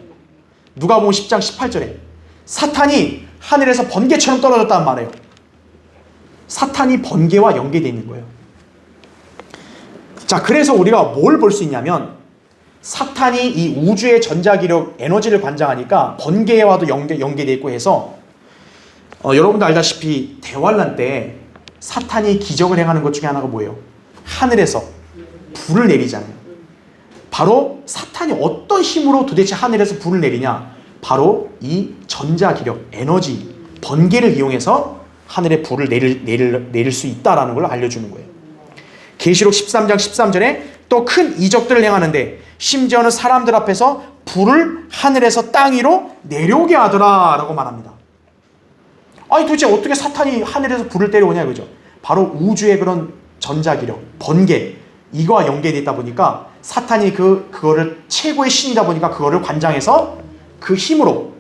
누가복음 10장 18절에 사탄이 하늘에서 번개처럼 떨어졌다는 말이에요. 사탄이 번개와 연계되어 있는 거예요. 자, 그래서 우리가 뭘 볼 수 있냐면 사탄이 이 우주의 전자기력 에너지를 관장하니까 번개와도 연계되어 있고 해서 여러분도 알다시피 대환란 때 사탄이 기적을 행하는 것 중에 하나가 뭐예요? 하늘에서 불을 내리잖아요. 바로 사탄이 어떤 힘으로 도대체 하늘에서 불을 내리냐? 바로 이 전자기력 에너지 번개를 이용해서 하늘에 불을 내릴 수 있다라는 걸 알려주는 거예요. 계시록 13장 13절에 또 큰 이적들을 행하는데 심지어는 사람들 앞에서 불을 하늘에서 땅 위로 내려오게 하더라 라고 말합니다. 아니 도대체 어떻게 사탄이 하늘에서 불을 때려오냐 이거죠. 바로 우주의 그런 전자기력, 번개 이거와 연계되어 있다 보니까 사탄이 그거를 최고의 신이다 보니까 그거를 관장해서 그 힘으로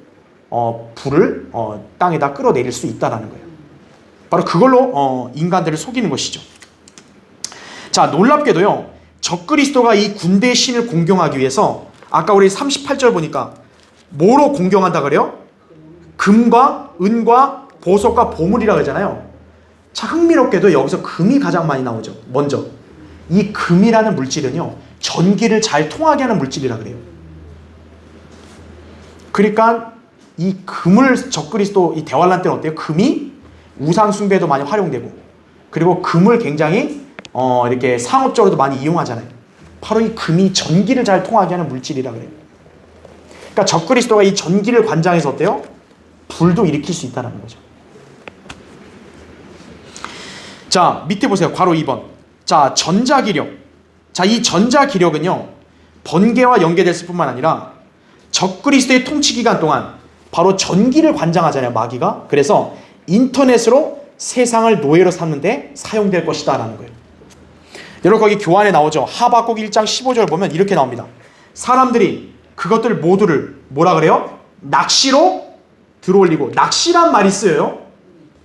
불을 땅에다 끌어내릴 수 있다는 거예요. 바로 그걸로 인간들을 속이는 것이죠. 자, 놀랍게도요 적그리스도가 이 군대의 신을 공경하기 위해서 아까 우리 38절 보니까 뭐로 공경한다 그래요? 금과 은과 보석과 보물이라 그러잖아요. 자, 흥미롭게도 여기서 금이 가장 많이 나오죠. 먼저 이 금이라는 물질은요 전기를 잘 통하게 하는 물질이라 그래요. 그러니까 이 금을 적그리스도 이 대환란 때는 어때요? 금이 우상 숭배에도 많이 활용되고 그리고 금을 굉장히 이렇게 상업적으로도 많이 이용하잖아요. 바로 이 금이 전기를 잘 통하게 하는 물질이라 그래요. 그러니까 적그리스도가 이 전기를 관장해서 어때요? 불도 일으킬 수 있다는 거죠. 자, 밑에 보세요. 괄호 2번. 자, 전자기력. 자, 이 전자기력은요 번개와 연계됐을 뿐만 아니라 적그리스도의 통치 기간 동안 바로 전기를 관장하잖아요, 마귀가. 그래서 인터넷으로 세상을 노예로 삼는데 사용될 것이다 라는 거예요. 여러분 거기 교환에 나오죠. 하박국 1장 15절 보면 이렇게 나옵니다. 사람들이 그것들 모두를 뭐라 그래요? 낚시로 들어올리고, 낚시란 말이 쓰여요.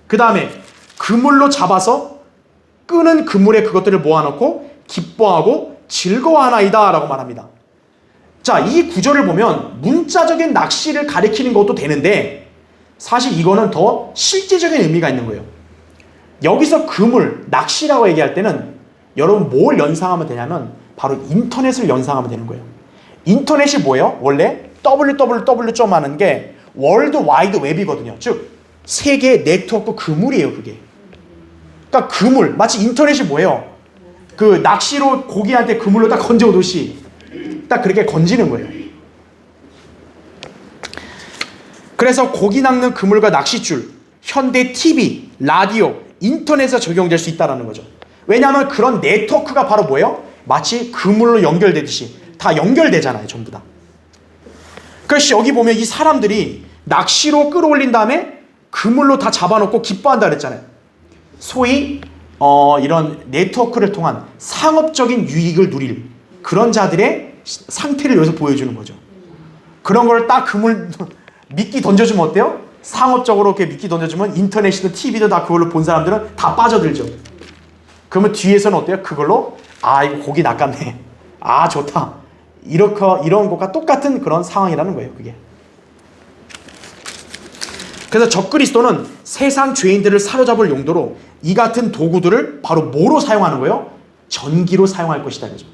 그 다음에 그물로 잡아서 끄는 그물에 그것들을 모아놓고 기뻐하고 즐거워하나이다 라고 말합니다. 자, 이 구절을 보면 문자적인 낚시를 가리키는 것도 되는데 사실 이거는 더 실제적인 의미가 있는 거예요. 여기서 그물, 낚시라고 얘기할 때는 여러분 뭘 연상하면 되냐면 바로 인터넷을 연상하면 되는 거예요. 인터넷이 뭐예요? 원래 www 하는 게 월드 와이드 웹이거든요. 즉 세계 네트워크 그물이에요, 그게. 그러니까 그물, 마치 인터넷이 뭐예요? 그 낚시로 고기한테 그물로 딱 건져오듯이 딱 그렇게 건지는 거예요. 그래서 고기 낚는 그물과 낚싯줄, 현대 TV, 라디오, 인터넷에 적용될 수 있다는 거죠. 왜냐하면 그런 네트워크가 바로 뭐예요? 마치 그물로 연결되듯이 다 연결되잖아요, 전부 다. 그래서 여기 보면 이 사람들이 낚시로 끌어올린 다음에 그물로 다 잡아놓고 기뻐한다 그랬잖아요. 소위 이런 네트워크를 통한 상업적인 유익을 누릴 그런 자들의 상태를 여기서 보여주는 거죠. 그런 걸 딱 그물 미끼 던져주면 어때요? 상업적으로 이렇게 미끼 던져주면 인터넷이든 TV든 다 그걸로 본 사람들은 다 빠져들죠. 그러면 뒤에서는 어때요? 그걸로 이거 고기 낚았네. 좋다. 이런 것과 똑같은 그런 상황이라는 거예요, 그게. 그래서 적그리스도는 세상 죄인들을 사로잡을 용도로 이 같은 도구들을 바로 뭐로 사용하는 거예요? 전기로 사용할 것이다, 그죠?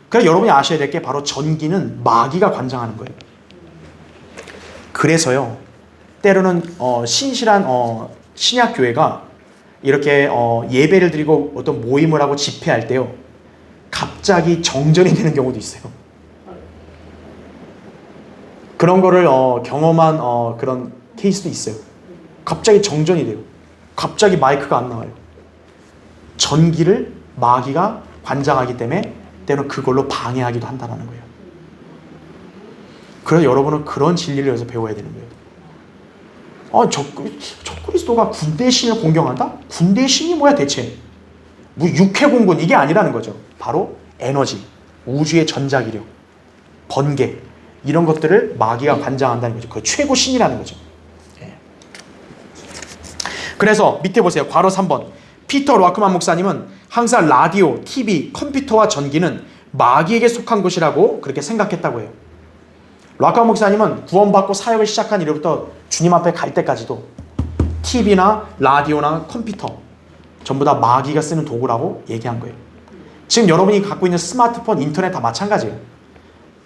그래서 여러분이 아셔야 될 게 바로 전기는 마귀가 관장하는 거예요. 그래서요, 때로는 신실한 신약 교회가 이렇게 예배를 드리고 어떤 모임을 하고 집회할 때요, 갑자기 정전이 되는 경우도 있어요. 그런 거를 경험한 그런 케이스도 있어요. 갑자기 정전이 돼요. 갑자기 마이크가 안 나와요. 전기를 마귀가 관장하기 때문에 때로는 그걸로 방해하기도 한다는 거예요. 그래서 여러분은 그런 진리를 여기서 배워야 되는 거예요. 적그리스도가 군대 신을 공경한다? 군대 신이 뭐야 대체? 뭐 육해공군 이게 아니라는 거죠. 바로 에너지, 우주의 전자기력, 번개 이런 것들을 마귀가 관장한다는 거죠. 그 최고 신이라는 거죠. 예. 그래서 밑에 보세요. 괄호 3번. 피터 락크만 목사님은 항상 라디오, TV, 컴퓨터와 전기는 마귀에게 속한 것이라고 그렇게 생각했다고 해요. 락크만 목사님은 구원받고 사역을 시작한 이후부터 주님 앞에 갈 때까지도 TV나 라디오나 컴퓨터 전부 다 마귀가 쓰는 도구라고 얘기한 거예요. 지금 여러분이 갖고 있는 스마트폰, 인터넷 다 마찬가지예요.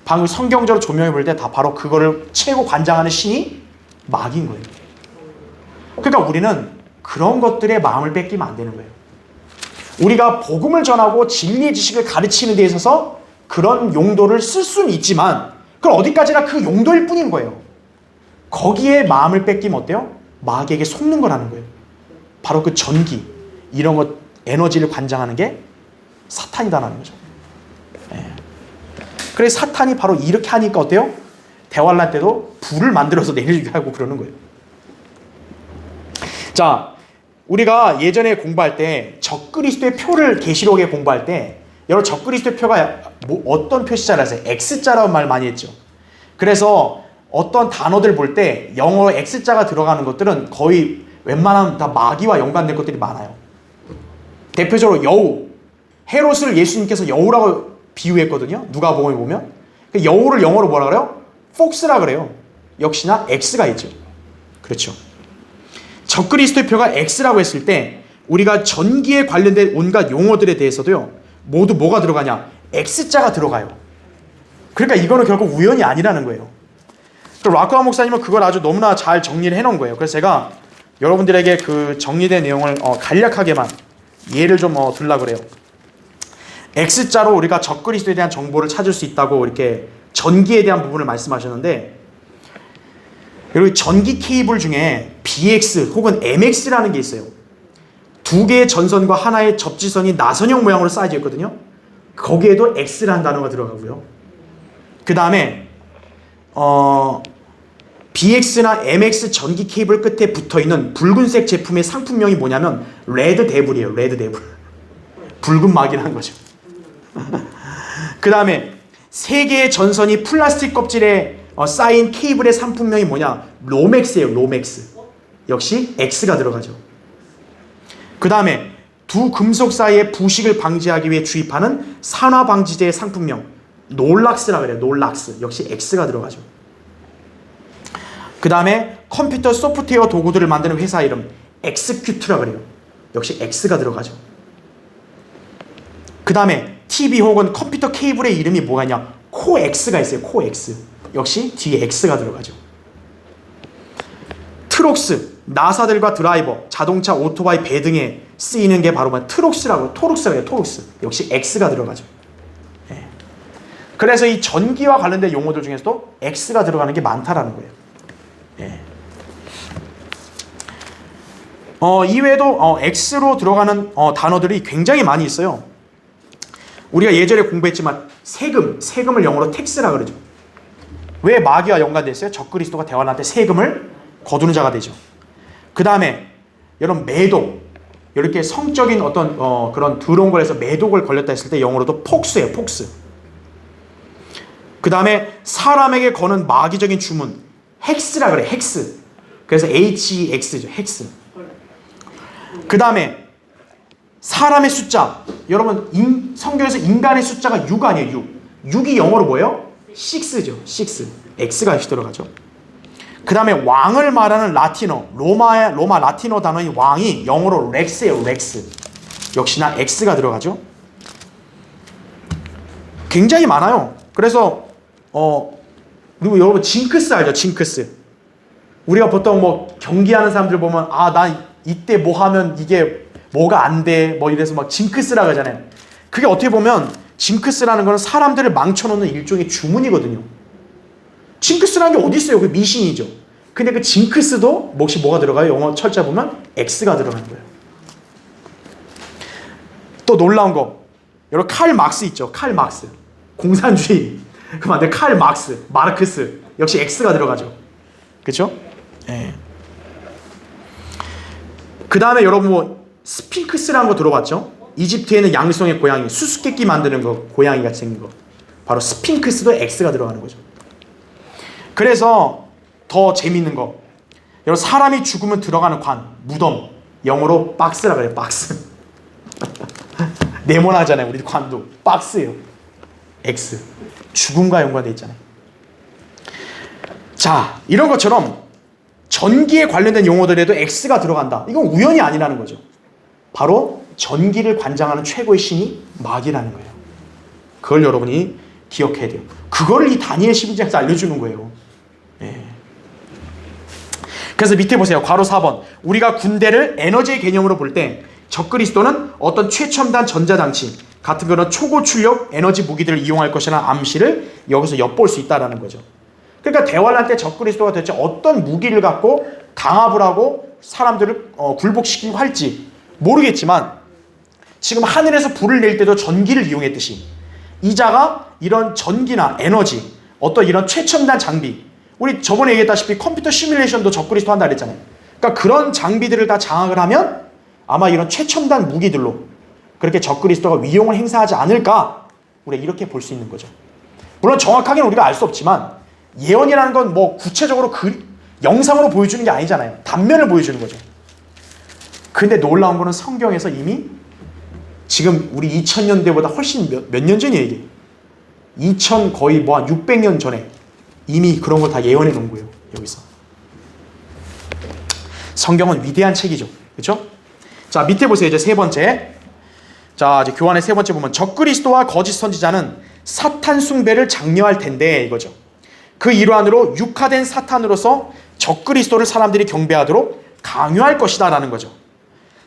방금 성경적으로 조명해 볼 때 다 바로 그거를 최고 관장하는 신이 마귀인 거예요. 그러니까 우리는 그런 것들에 마음을 뺏기면 안 되는 거예요. 우리가 복음을 전하고 진리의 지식을 가르치는 데 있어서 그런 용도를 쓸 수는 있지만 그건 어디까지나 그 용도일 뿐인 거예요. 거기에 마음을 뺏기면 어때요? 마귀에게 속는 거라는 거예요. 바로 그 전기, 이런 것, 에너지를 관장하는 게 사탄이다라는 거죠. 예. 그래서 사탄이 바로 이렇게 하니까 어때요? 대환란 때도 불을 만들어서 내리게 하고 그러는 거예요. 자, 우리가 예전에 공부할 때 적그리스도의 표를 계시록에 공부할 때 여러분 적그리스도의 표가 어떤 표시자라 해서 X자라는 말 많이 했죠. 그래서 어떤 단어들 볼 때 영어 X자가 들어가는 것들은 거의 웬만하면 다 마귀와 연관된 것들이 많아요. 대표적으로 여우, 헤롯을 예수님께서 여우라고 비유했거든요. 누가복음에 보면 여우를 영어로 뭐라 그래요? 폭스라 그래요. 역시나 X가 있죠. 그렇죠. 적그리스도의 표가 X라고 했을 때 우리가 전기에 관련된 온갖 용어들에 대해서도요 모두 뭐가 들어가냐? X자가 들어가요. 그러니까 이거는 결국 우연이 아니라는 거예요. 락커 목사님은 그걸 아주 너무나 잘 정리를 해놓은 거예요. 그래서 제가 여러분들에게 그 정리된 내용을 간략하게만 예를 좀 들려고 그래요. X자로 우리가 적그리스도에 대한 정보를 찾을 수 있다고 이렇게 전기에 대한 부분을 말씀하셨는데 여기 전기 케이블 중에 BX 혹은 MX라는 게 있어요. 두 개의 전선과 하나의 접지선이 나선형 모양으로 쌓여져 있거든요. 거기에도 X라는 단어가 들어가고요. 그 다음에 BX나 MX 전기 케이블 끝에 붙어있는 붉은색 제품의 상품명이 뭐냐면 레드 데블이에요. 레드 데블. 붉은 막이라는 거죠. 그 다음에 세 개의 전선이 플라스틱 껍질에 쌓인 케이블의 상품명이 뭐냐? 로맥스예요. 로맥스. 역시 X가 들어가죠. 그 다음에 두 금속 사이의 부식을 방지하기 위해 주입하는 산화방지제의 상품명 놀락스라 그래요. 놀락스. 역시 X가 들어가죠. 그 다음에 컴퓨터 소프트웨어 도구들을 만드는 회사 이름 엑스큐트라 그래요. 역시 X가 들어가죠. 그 다음에 TV 혹은 컴퓨터 케이블의 이름이 뭐가 있냐? 코엑스가 있어요. 코엑스. 역시 뒤에 X가 들어가죠. 트록스, 나사들과 드라이버, 자동차, 오토바이, 배 등에 쓰이는 게 바로 트록스라고, 토룩스라고 해요. 토룩스. 역시 X가 들어가죠. 예. 그래서 이 전기와 관련된 용어들 중에서도 X가 들어가는 게 많다라는 거예요. 예. 이외에도 X로 들어가는 단어들이 굉장히 많이 있어요. 우리가 예전에 공부했지만 세금을 영어로 텍스라 그러죠. 왜 마귀와 연관됐어요? 적그리스도가 대환란 때 세금을 거두는 자가 되죠. 그 다음에 여러분 매독, 이렇게 성적인 어떤 그런 더러운 걸해서 매독을 걸렸다 했을 때 영어로도 폭스예요. 폭스. 그 다음에 사람에게 거는 마귀적인 주문 헥스라 그래. 헥스. 그래서 HX죠. 헥스. 그 다음에 사람의 숫자. 여러분 성경에서 인간의 숫자가 6 아니에요. 6이 영어로 뭐예요? 6죠. 6. X가 들어가죠. 그 다음에 왕을 말하는 라틴어, 로마 라틴어 단어인 왕이 영어로 렉스예요. 렉스. 역시나 X가 들어가죠. 굉장히 많아요. 그래서 그리고 여러분 징크스 알죠? 징크스. 우리가 보통 뭐 경기하는 사람들 보면 나 이때 뭐 하면 이게 뭐가 안 돼 뭐 이래서 막 징크스라고 하잖아요. 그게 어떻게 보면 징크스라는 거는 사람들을 망쳐놓는 일종의 주문이거든요. 징크스라는 게 어디 있어요? 그 미신이죠. 근데 그 징크스도 혹시 뭐가 들어가요? 영어 철자 보면 X가 들어가는 거예요. 또 놀라운 거, 여러분 칼 막스 있죠? 칼 막스. 공산주의. 그 만든 칼 막스, 마르크스. 역시 X가 들어가죠. 그렇죠? 예. 그 다음에 여러분 뭐 스핑크스라는 거 들어봤죠? 이집트에는 양성의 고양이, 수수께끼 만드는 거, 고양이 같이 생긴 거. 바로 스핑크스도 X가 들어가는 거죠. 그래서 더 재밌는 거, 여러분 사람이 죽으면 들어가는 관, 무덤, 영어로 박스라 그래요. 박스. 네모나잖아요. 우리 관도 박스예요. X. 죽음과 연관돼 있잖아요. 자, 이런 것처럼 전기에 관련된 용어들에도 X가 들어간다. 이건 우연이 아니라는 거죠. 바로 전기를 관장하는 최고의 신이 마귀라는 거예요. 그걸 여러분이 기억해야 돼요. 그거를 이 다니엘 11장에서 알려주는 거예요. 예. 그래서 밑에 보세요. 괄호 4번. 우리가 군대를 에너지의 개념으로 볼 때 적그리스도는 어떤 최첨단 전자장치 같은 그런 초고출력 에너지 무기들을 이용할 것이라는 암시를 여기서 엿볼 수 있다는 거죠. 그러니까 대화를 할 때 적그리스도가 대체 어떤 무기를 갖고 강압을 하고 사람들을 굴복시키고 할지 모르겠지만, 지금 하늘에서 불을 낼 때도 전기를 이용했듯이 이자가 이런 전기나 에너지, 어떤 이런 최첨단 장비, 우리 저번에 얘기했다시피 컴퓨터 시뮬레이션도 적그리스도 한다 그랬잖아요. 그러니까 그런 장비들을 다 장악을 하면 아마 이런 최첨단 무기들로 그렇게 적그리스도가 위용을 행사하지 않을까, 우리가 이렇게 볼 수 있는 거죠. 물론 정확하게는 우리가 알 수 없지만 예언이라는 건 뭐 구체적으로 그 영상으로 보여주는 게 아니잖아요. 단면을 보여주는 거죠. 근데 놀라운 거는 성경에서 이미 지금 우리 2000년대보다 훨씬 몇 년 전이에요, 이게. 2000 거의 뭐 한 600년 전에 이미 그런 걸 다 예언해 놓은 거예요, 여기서. 성경은 위대한 책이죠. 그렇죠? 자, 밑에 보세요. 이제 세 번째. 자, 이제 교환의 세 번째 보면 적그리스도와 거짓 선지자는 사탄 숭배를 장려할 텐데 이거죠. 그 일환으로 육화된 사탄으로서 적그리스도를 사람들이 경배하도록 강요할 것이다 라는 거죠.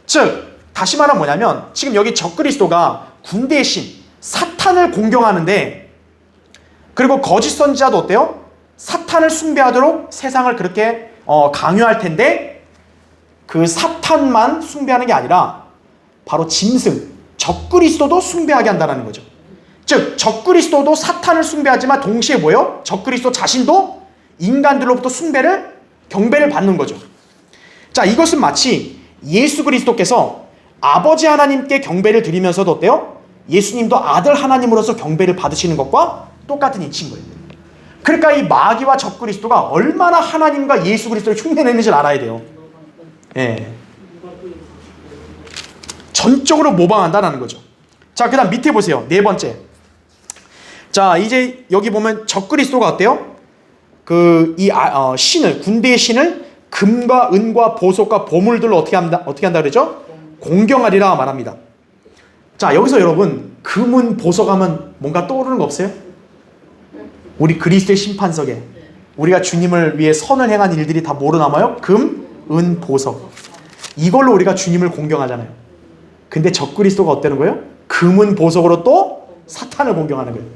즉 다시 말하면 뭐냐면, 지금 여기 적그리스도가 군대의 신 사탄을 공경하는데, 그리고 거짓 선지자도 어때요? 사탄을 숭배하도록 세상을 그렇게 강요할 텐데, 그 사탄만 숭배하는 게 아니라 바로 짐승 적그리스도도 숭배하게 한다는 거죠. 즉 적그리스도도 사탄을 숭배하지만 동시에 뭐예요? 적그리스도 자신도 인간들로부터 경배를 받는 거죠. 자, 이것은 마치 예수 그리스도께서 아버지 하나님께 경배를 드리면서도 어때요? 예수님도 아들 하나님으로서 경배를 받으시는 것과 똑같은 이치인 거예요. 그러니까 이 마귀와 적그리스도가 얼마나 하나님과 예수 그리스도를 흉내내는지를 알아야 돼요. 예. 전적으로 모방한다는 거죠. 자, 그 다음 밑에 보세요. 네 번째. 자, 이제 여기 보면 적그리스도가 어때요? 신을, 군대의 신을 금과 은과 보석과 보물들로 어떻게 한다 그러죠? 공경하리라 말합니다. 자, 여기서 여러분 금은 보석 하면 뭔가 떠오르는 거 없어요? 우리 그리스도의 심판석에 우리가 주님을 위해 선을 행한 일들이 다 뭐로 남아요? 금, 은, 보석. 이걸로 우리가 주님을 공경하잖아요. 근데 적그리스도가 어때는 거예요? 금은 보석으로 또 사탄을 공경하는 거예요.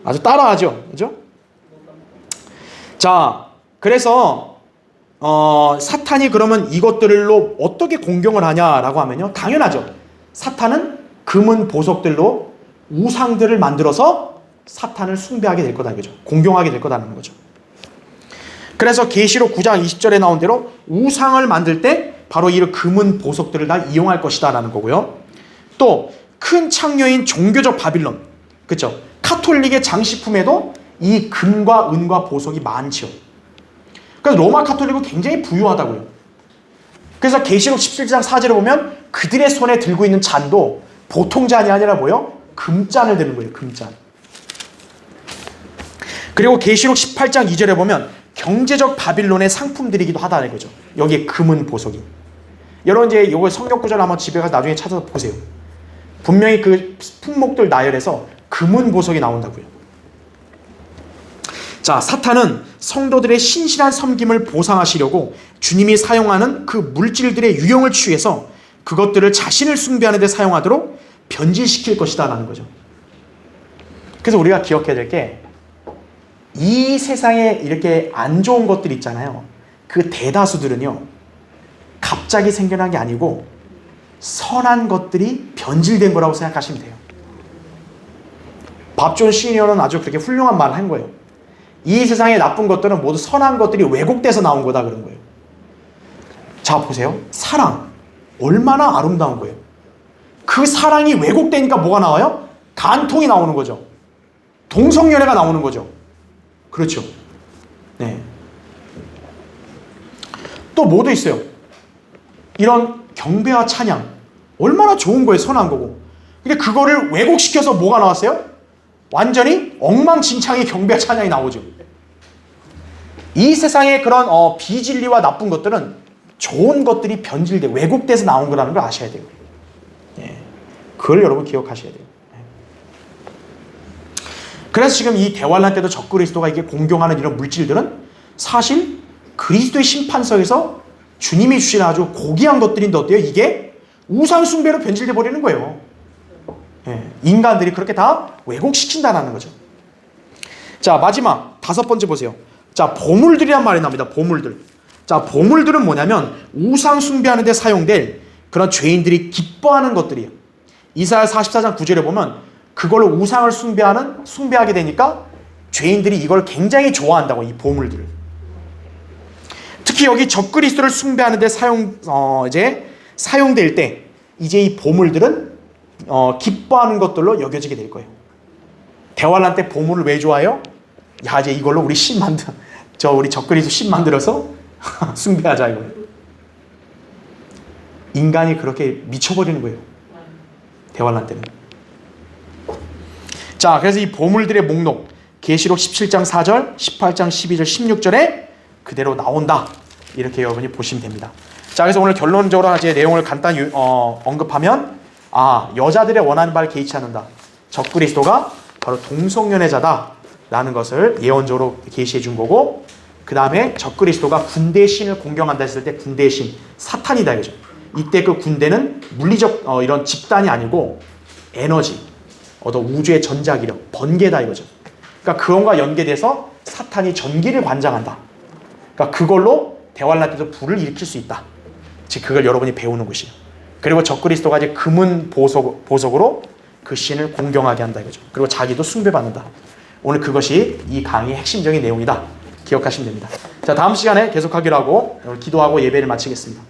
아주 따라하죠. 그죠? 자, 그래서 사탄이 그러면 이것들로 어떻게 공경을 하냐라고 하면요, 당연하죠. 사탄은 금은 보석들로 우상들을 만들어서 사탄을 숭배하게 될 거다, 그죠? 공경하게 될 거다는 거죠. 그래서 계시록 9장 20절에 나온 대로 우상을 만들 때 바로 이 금은 보석들을 다 이용할 것이다 라는 거고요. 또 큰 창녀인 종교적 바빌론, 그렇죠? 카톨릭의 장식품에도 이 금과 은과 보석이 많죠. 그래서 로마 카톨릭은 굉장히 부유하다고요. 그래서 계시록 17장 4절에 보면 그들의 손에 들고 있는 잔도 보통 잔이 아니라 뭐요? 금잔을 드는 거예요. 금잔. 그리고 계시록 18장 2절에 보면 경제적 바빌론의 상품들이기도 하다는 거죠. 여기에 금은 보석이. 여러분 이제 이거 성경 구절 한번 집에 가서 나중에 찾아서 보세요. 분명히 그 품목들 나열해서 금은 보석이 나온다고요. 자, 사탄은 성도들의 신실한 섬김을 보상하시려고 주님이 사용하는 그 물질들의 유형을 취해서 그것들을 자신을 숭배하는 데 사용하도록 변질시킬 것이다 라는 거죠. 그래서 우리가 기억해야 될 게, 이 세상에 이렇게 안 좋은 것들 있잖아요. 그 대다수들은요, 갑자기 생겨난 게 아니고 선한 것들이 변질된 거라고 생각하시면 돼요. 밥존 시니어는 아주 그렇게 훌륭한 말을 한 거예요. 이 세상의 나쁜 것들은 모두 선한 것들이 왜곡돼서 나온 거다 그런 거예요. 자, 보세요. 사랑. 얼마나 아름다운 거예요. 그 사랑이 왜곡되니까 뭐가 나와요? 간통이 나오는 거죠. 동성연애가 나오는 거죠. 그렇죠. 네. 또 뭐도 있어요. 이런 경배와 찬양. 얼마나 좋은 거예요. 선한 거고. 근데 그거를 왜곡시켜서 뭐가 나왔어요? 완전히 엉망진창의 경배와 찬양이 나오죠. 이 세상의 그런 비진리와 나쁜 것들은 좋은 것들이 변질돼 왜곡돼서 나온 거라는 걸 아셔야 돼요. 예. 그걸 여러분 기억하셔야 돼요. 예. 그래서 지금 이 대환란 때도 적그리스도가 이게 공경하는 이런 물질들은 사실 그리스도의 심판석에서 주님이 주신 아주 고귀한 것들인데 어때요? 이게 우상 숭배로 변질돼 버리는 거예요. 예. 인간들이 그렇게 다 왜곡시킨다는 거죠. 자, 마지막 5번째 보세요. 자, 보물들이란 말이 나옵니다. 보물들. 자, 보물들은 뭐냐면 우상 숭배하는 데 사용될 그런 죄인들이 기뻐하는 것들이에요. 이사야 44장 9절에 보면 그걸로 우상을 숭배하게 되니까 죄인들이 이걸 굉장히 좋아한다고, 이 보물들을. 특히 여기 적그리스도를 숭배하는 데 사용될 때 이제 이 보물들은 기뻐하는 것들로 여겨지게 될 거예요. 대환란 때 보물을 왜 좋아해요? 야, 이제 이걸로 우리 우리 적그리스도 신 만들어서 숭배하자 이거예요. 인간이 그렇게 미쳐버리는 거예요. 대환란 때는. 자, 그래서 이 보물들의 목록 계시록 17장 4절, 18장 12절, 16절에 그대로 나온다. 이렇게 여러분이 보시면 됩니다. 자, 그래서 오늘 결론적으로 이제 내용을 간단히 언급하면, 여자들의 원하는 바를 개의치 않는다. 적그리스도가 바로 동성연애자다라는 것을 예언적으로 계시해 준 거고, 그 다음에 적그리스도가 군대의 신을 공경한다 했을 때 군대의 신, 사탄이다 이거죠. 이때 그 군대는 물리적 이런 집단이 아니고 에너지, 우주의 전자기력, 번개다 이거죠. 그러니까 그것과 연계돼서 사탄이 전기를 관장한다. 그러니까 그걸로 대환란 때도 불을 일으킬 수 있다. 즉 그걸 여러분이 배우는 것이에요. 그리고 적그리스도가 이제 금은 보석으로 그 신을 공경하게 한다 이거죠. 그리고 자기도 숭배받는다. 오늘 그것이 이 강의의 핵심적인 내용이다. 기억하시면 됩니다. 자, 다음 시간에 계속하기로 하고 오늘 기도하고 예배를 마치겠습니다.